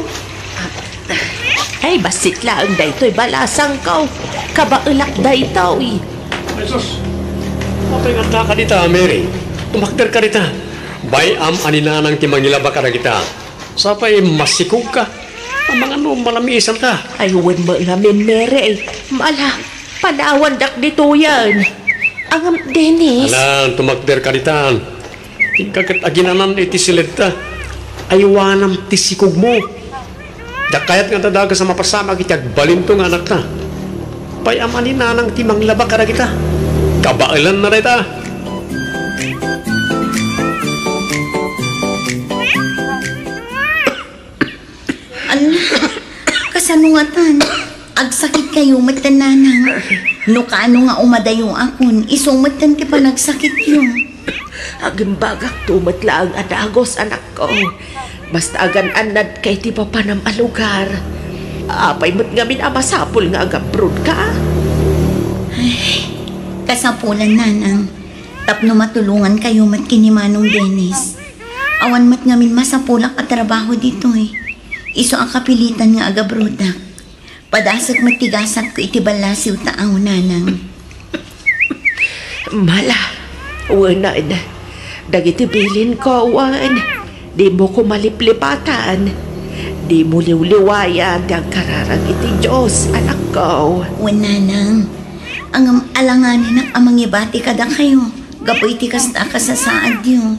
Ay, basit lang daytoy balasang ko. Kabailak daytoy. Jesus, okay nga ka dita, Mary. Tumakder ka dita. Bayam aninanang timangilaba ka na kita. Sapay masikog ka. Ang mga malamisan ka. Ay, huwag mo namin, Mary. Mala, panawan dak dito yan. Ang Dennis. Alam, tumakder ka dita. Ikakat aginanan iti silid ta. Aywanam tisikog mo. Dakayat nga tadaga sa mapasama kitag balinto nga anak ta. Bayam aninanang timang laba ka na kita. Kabailan na rin ta. Kasanungatan, agsakit kayo matananang. No kaano nga umadayo akon, isumatan ti pa nagsakit yun. Agimbagak tumatla ang adagos anak ko. Basta agan-anad kay ti papanam a lugar. Apay mo't ngamin amasapol nga agabrod ka. Ay, kasapulan nanang. Tapno matulungan kayo mat kinimanong Dennis. Awan mat ngamin masapulak at trabaho dito eh. Iso ang kapilitan nga agabrodak. Padasak matigasak ko iti balasiw taaw nanang. Mala, wanad. Dagiti bilin ko, wan. Di mo ko maliplipatan. Di mo liwliwayan di ang kararag iti Diyos, anak ko. Wan nanang. Ang alanganin ang amangibati kada kayo. Gapoy ti kasta kasasaad yun.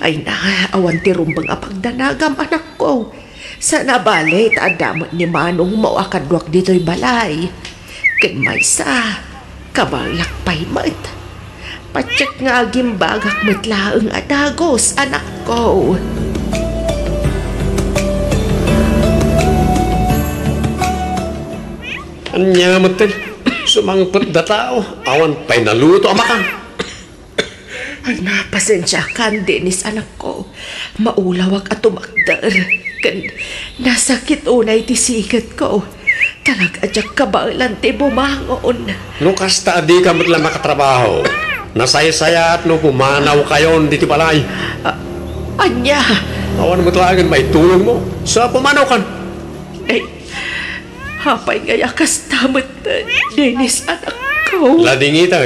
Ay na, awan ti rumbang apagdanagam, anak ko. Sana balit adamat ni Manong mo akadwak dito'y balay. Ken maysa, kabalakpay mat. Patsyak nga agimbagak matlaang adagos, anak ko. Anya matin, sumangpot da tao, awan pa'y naluto amakan. Ay napasensya kan, Dennis, anak ko. Maulawag at tumakdar. Kan nasakit unay ti sikat ko. Talaga adyak kabailan ti bumangon. No kasta di ka matla makatrabaho. Nasaya-saya at no pumanaw kayon diti balay. Anya, Awan mo talagang may tulong mo. Sa pumanaw kan. ay, hapay ngaya kastamot Dennis anak ko. Lading ita.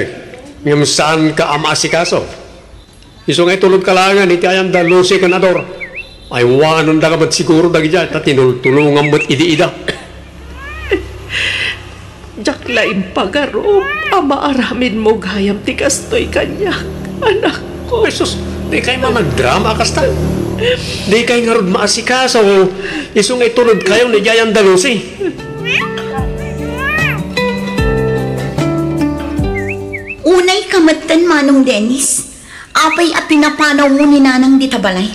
Ngam saan ka ama si kaso. Iso ngay tulog kalangan iti ayam da lusi kanador. Ay wanon da kabat siguro dagi dyan. Tinulungan mo't idi-ida. Jak lain pagarom, ama aramin mo gayam ti kastoy kanya, anak ko. Jesus, di kayo mamagdrama kasta. Di kayo nga rod maasikaso. Iso ngay tulog kayo ni Jayan Dalusi. Unay kamatan manong Dennis. Apay a pinapanaw mo ni nanang ditabalay.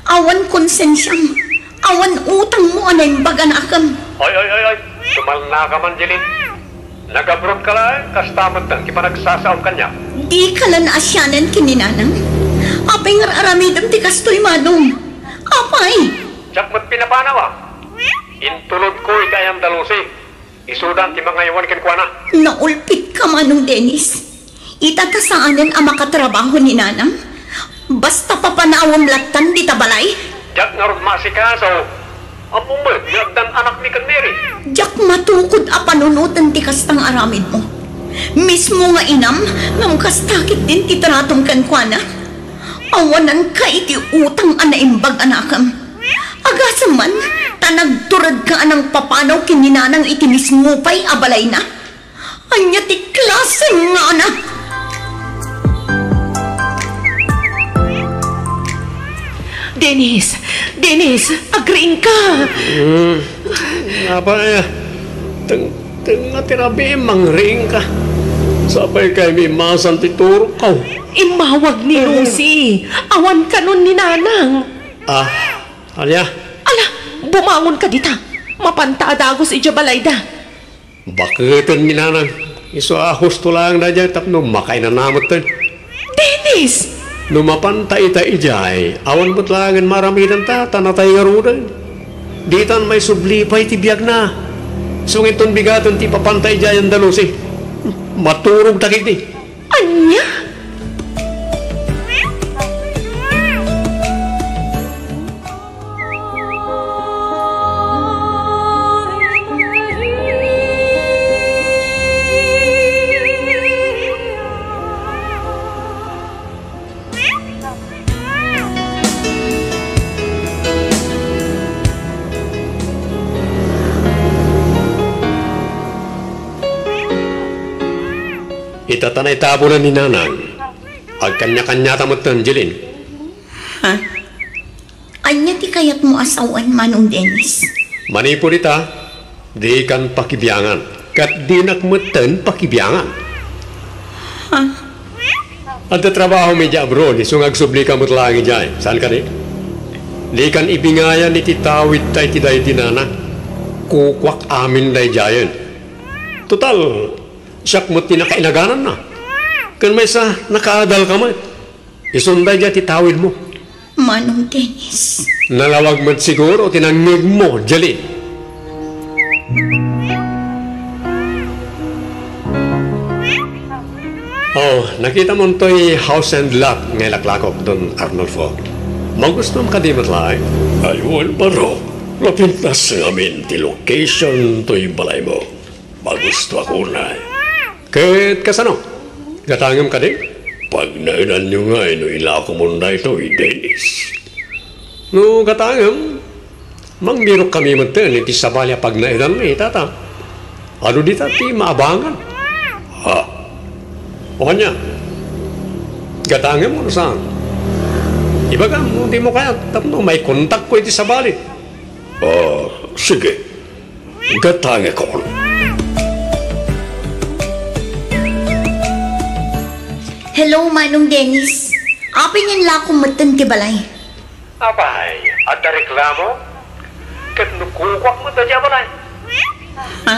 Awan konsensyang. Awan utang mo anay baganakam. Ay. Sumal na ka man, Jeline. Nag-abroad ka lang, kastamot ng kipanagsasaon kanya. Di ka lang asyanan kininanang. Apay nga aramidam ti kastoy manong. Apay. Diyak mo't pinapanaw ah. Intulod ko ikayang Dalusi. Isudan ti mga iwan kinkwana. Naulpit ka manong Dennis. Itatasaanan ang makatrabaho ni nanang. Basta papanawam latan di tabalay. Diyak nga rod masikaso. Amumad, yagdan anak ni Kaneri. Diyak matukod a panunutan ti kastang aramid mo. Mismo nga inam, ngam kastakit din ti tratong kankwana. Awanan ka iti utang anaimbag anakam. Agasam man, tanagturad ka anang papanaw kininanang iti mismo pa'y abalay na. Anya ti klaseng nga anak. Dennis, agreeing ka. Apa ya? Tengah tirabi mangring ka. Sabay kay may masan tituro ka. Imawag ni Lucy. Awan ka nun ni nanang. Alya? Ala, bumangon ka dita. Mapanta adagos ijabalayda. Bakit ni nanang? Iso husto lang na dyan tapno makay na namot din. Dennis! Lumapantay ta ijay, awan mo't langan maramidan ta, tanatay nga rudan. Ditan may sublipay ti biyag na. Sungiton bigaton ti papantay jay ang Dalusi. Maturog takit di. Anya? Itatanay tabo na ni nanang. Ag kanya-kanya tamot ng Jeline. Ha? Anya ti kayat mo asawan manong Dennis? Manipur ita, di kan pakibiyangan. Kat di nakmutan pakibiyangan. Ha? At trabaho medya abroad, isungag subli ka mo't langi dyan. Saan ka di? Di kan ibingayan iti tawid tay ti day tinana. Kukwak amin day dyan. Total, siyak mo't tinakainaganan na. Kan may sa nakaadal ka man. Isunday dyan titawid mo. Manong Dennis. Nalawag mo't siguro tinangig mo, Jeline. Oh, nakita mo to'y house and lot ngay laklakop doon, Arnolfo. Magustom ka di matlaay. Ayun, baro. Napintas ngamin ti location to'y balay mo. Magusto ako na. Kahit kasano? Gatangam ka din? Pag nainan nyo nga, no ilako mo na ito, Dennis. No, gatangam. Mangbiro kami matin, iti sabalya pag nainan mo, tata. Ano di tati maabangan? Ha? O kanya? Gatangam mo na saan? Ibaga, hindi mo kaya, tapno, may kontak ko iti sabali. Sige. Gatangam ko. Hello, Manong Dennis. Apay niyan lakong matan ti balay. Abay, at reklamo? Kat nukukwak mo ta dyan balay. Ha?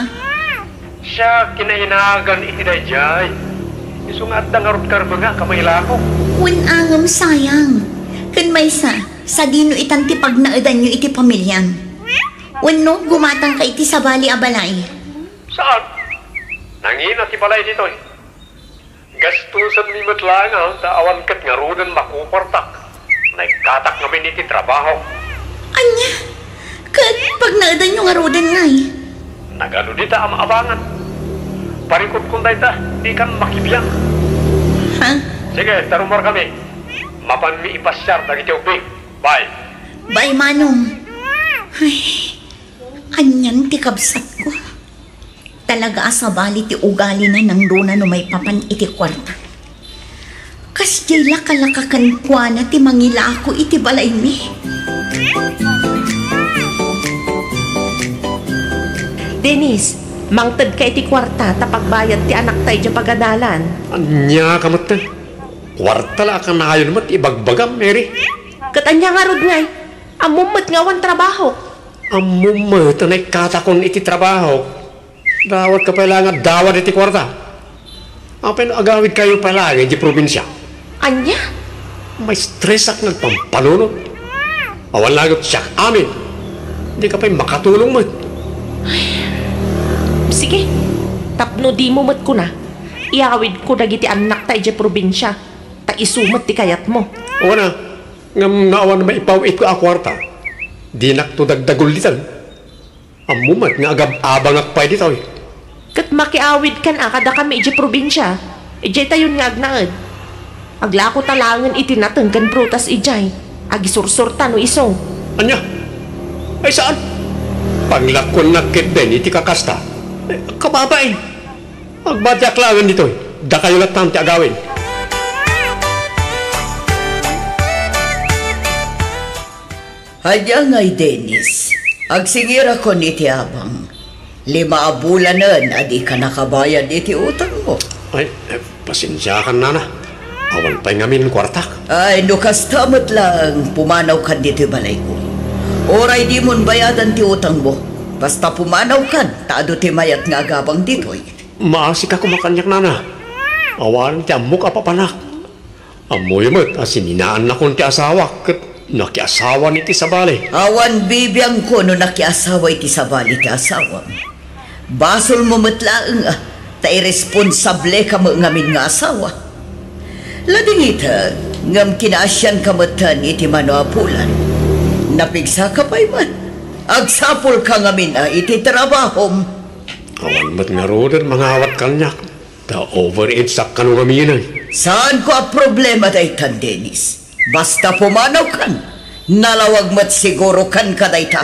Siya kinahinagan iti na dyan. Isungat na ngarot karbo nga kamay lako. Unangam sayang. Kan maysa, sa dino itan ti pagnaadan nyo iti pamilyam. Wano gumatang ka iti sabali a balay. Saan? Nangina ti balay dito eh. Gastusan ni matlangaw, taawan kat nga rudan makupartak. Nagkatak namin iti trabaho. Anya, kat pagnaadan nyo nga rodan nga eh. Nagano dita ang maabangan. Parikot kong dayta, di kan makibiyang. Ha? Sige, tarumar kami. Mapan mi ipasyar dagiti ubing. Bye. Bay manong. Ay, anyan ti kabsat ko. Talaga asabali ti ugali na ng Rona no may papan iti kwarta. Kas jay lakalakakan kwa na ti mangila ako iti balay mi. Dennis, mangtad ka iti kwarta tapagbayad ti anak tayo dya pagadalan. Anya kamatan. Kwarta la kang nakayon mat ibagbagam, Mary. Katanya nga rod ngay, amumat nga wan trabaho. Amumat na katakon iti trabaho. Dawat ka pala nga dawat iti kwarta. Apay no agawid kayo pala iti probinsya. Anya? May stress ak nagpampanunod. Awan lagot siya amin. Hindi ka pa'y makatulong mat. Sige, tapno di mo mat ko na. Iawid ko dagiti anak tayo dya probinsya. Ta isumat ti kayat mo. O na, ngam naawan na maipawit ko a kwarta. Di nakto dagdagol ditan. Amumat nga agab-abang akpay dito eh. Kat makiawid kan kada kami dya probinsya. Ijay tayon nga agnaad. Aglako talangan itinatang kan prutas ijay. Agisursurta no isong. Anya? Ay saan? Panglakon nakit din iti kakasta. Kababain. Agbadyak langan dito eh. Da kayo latam ti agawin. Hadya ngay, Dennis. Agsingira ko ni ti abang. 5 bulanan adi ka nakabayad iti utang mo. Ay, pasensya ka na. Awan pa'y ngamin kwartak. Ay, nukas tamat lang pumanaw kan dito balay ko. Oray di mon bayadan ti utang mo. Basta pumanaw kan, taado ti mayat nga agabang ditoy. Maasi ka kumakanyak nana. Awan ti amok apapanak. Amoy mo't asininaan na kong ti asawa. Kat nakiasawa ni ti sabali. Awan bibiyang ko no nakiasawa iti sabali ti asawa. Basol mo matlaang ta irresponsable ka mo ngamin nga asawa. Lading ita, ngam kinasyan kamatan iti manoapulan. Napigsa ka pa'y man. Agsapol ka ngamin iti trabahom. Awan mo't nga rodan mga awat kanyak. Ta overeat sa kanungaminan. Saan ko a problema daytan, Dennis? Basta pumanaw kan, nalawag mat siguro kan ka dayta.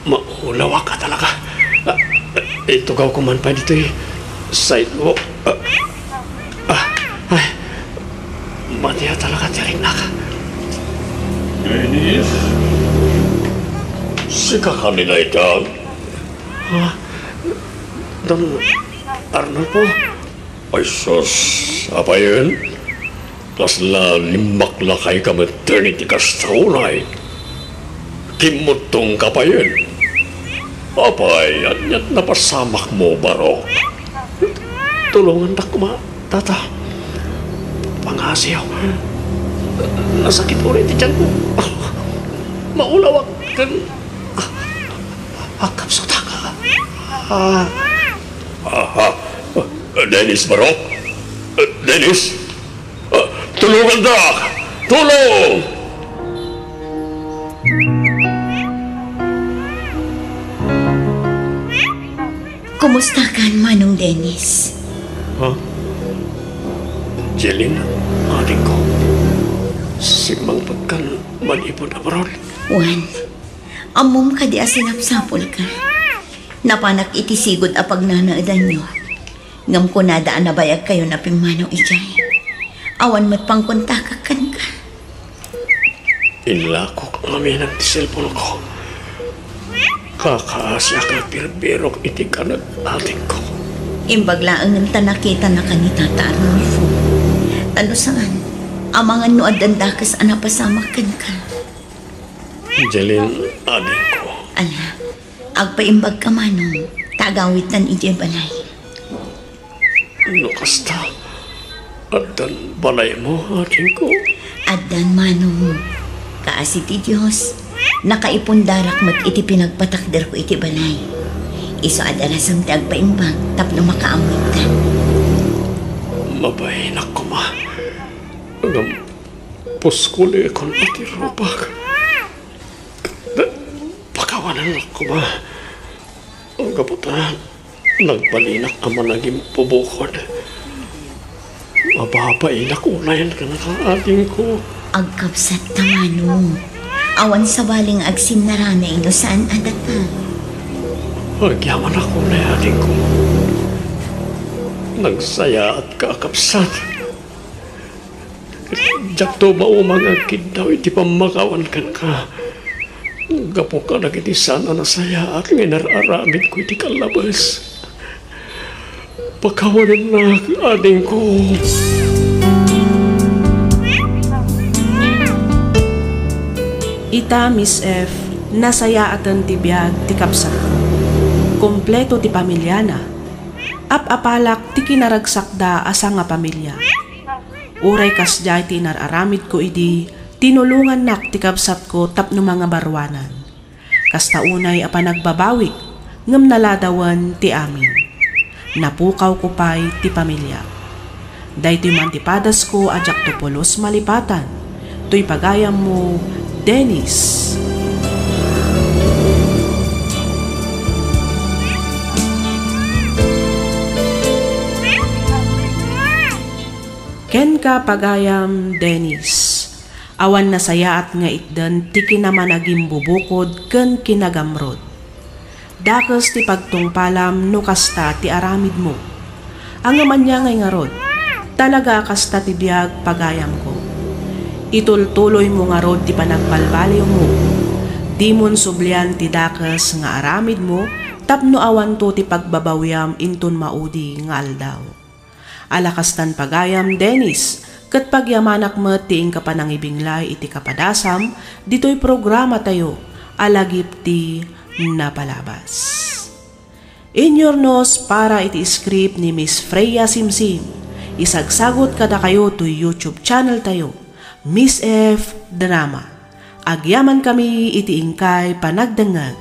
Maulawa ka talaga. Ito ka kuman pa dito eh. Side mo. Ay. Matiya talaga tiyaring naka. Dennis? Sika kanila ito. Ha? Don Arnold po. Ay sus. Apa yun? Plus la limak lakay ka maternity ka sa unay. Kimutong ka pa yun. Apay, anyat napasamak mo, baro. Tulungan na kuma, tata. Pangasiyaw. Nasakit ulit dyan ko. Maulawak kan. Akap sa taka. Dennis, baro. Dennis. Tulungan na. Tulong! Kumusta kan, Manong Dennis? Ha? Jelin, ating ko. Simang pagkan manipon abroad. Juan, amom ka di asinapsapol ka. Napanak itisigod a pagnanaadan nyo. Ngam ko nadaan na bayag kayo na pimanaw ijay. Awan mat pangkontakakan ka. Inlakok kami ng cellphone ko. Kakaasya ka birbirok iti kanag ating ko. Imbaglaang ng tanakita na kanita Arnulfo. Tano saan? Amangan no adandakas anapasamakan ka. Jelin, adik ko. Ala, agpaimbag ka manong, tagawitan iti balay. No kasta, adan balay mo, adik ko. Adan manong, kaasi ti Diyos, nakaipundarak mat iti pinagpatakder ko iti balay. Iso adalasang ti agpaimbag, tapno makaamit ka. Mabay na ko ma. Ang puskuli kon iti rupag. Pakawanan ako ba? Ang kaputan, nagbalinak ama naging pubukod. Mababainak unayan ka na kang ating ko. Agkapsat ka manong, awan sa baling agsim na rana ino saan adata. Agyaman ako na ating ko. Nagsaya at kakapsat. Diyak to maumang agkid daw iti pamakawan kan ka. Gapo ka na kiti sana nasaya at nginararamid ko iti kalabas. Pakawanan na ading ko. Ita Miss F, nasaya atan ti biyag ti kapsat ko. Kompleto ti pamilya na. Apapalak ti kinaragsakda asa nga pamilya. Uray kasjay ti nararamid ko idi, tinulungan nak ti kapsat ko tapno mga barwanan. Kasta unay apa nagbabawi, ngem naladawan ti amin. Napukaw ko pa'y ti pamilya. Daytoy man ti padas ko ajak to polos malipatan. To'y pagayam mo, Dennis. Ken ka pagayam, Dennis. Awan nasaya at nga itdan ti kinamanagim bubukod ken kinagamrod. Dakes ti pagtungpalam no kasta ti aramid mo. Ang aman niya ngay ngarod, talaga kasta ti biyag pagayam ko. Itultuloy mo ngarod ti panagbalbaliw mo. Di mon sublian ti dakes nga aramid mo, tapno awan to ti pagbabawyam inton maudi nga aldaw. Alakastan pagayam, Dennis, kat pagyamanak mo tiing kapanangibinglay iti kapadasam, dito'y programa tayo, alagip ti napalabas. Inyornos para iti script ni Miss Freya Simsim, isagsagot kada kayo to YouTube channel tayo, Miss F Drama. Agyaman kami iti ingkay panagdangag.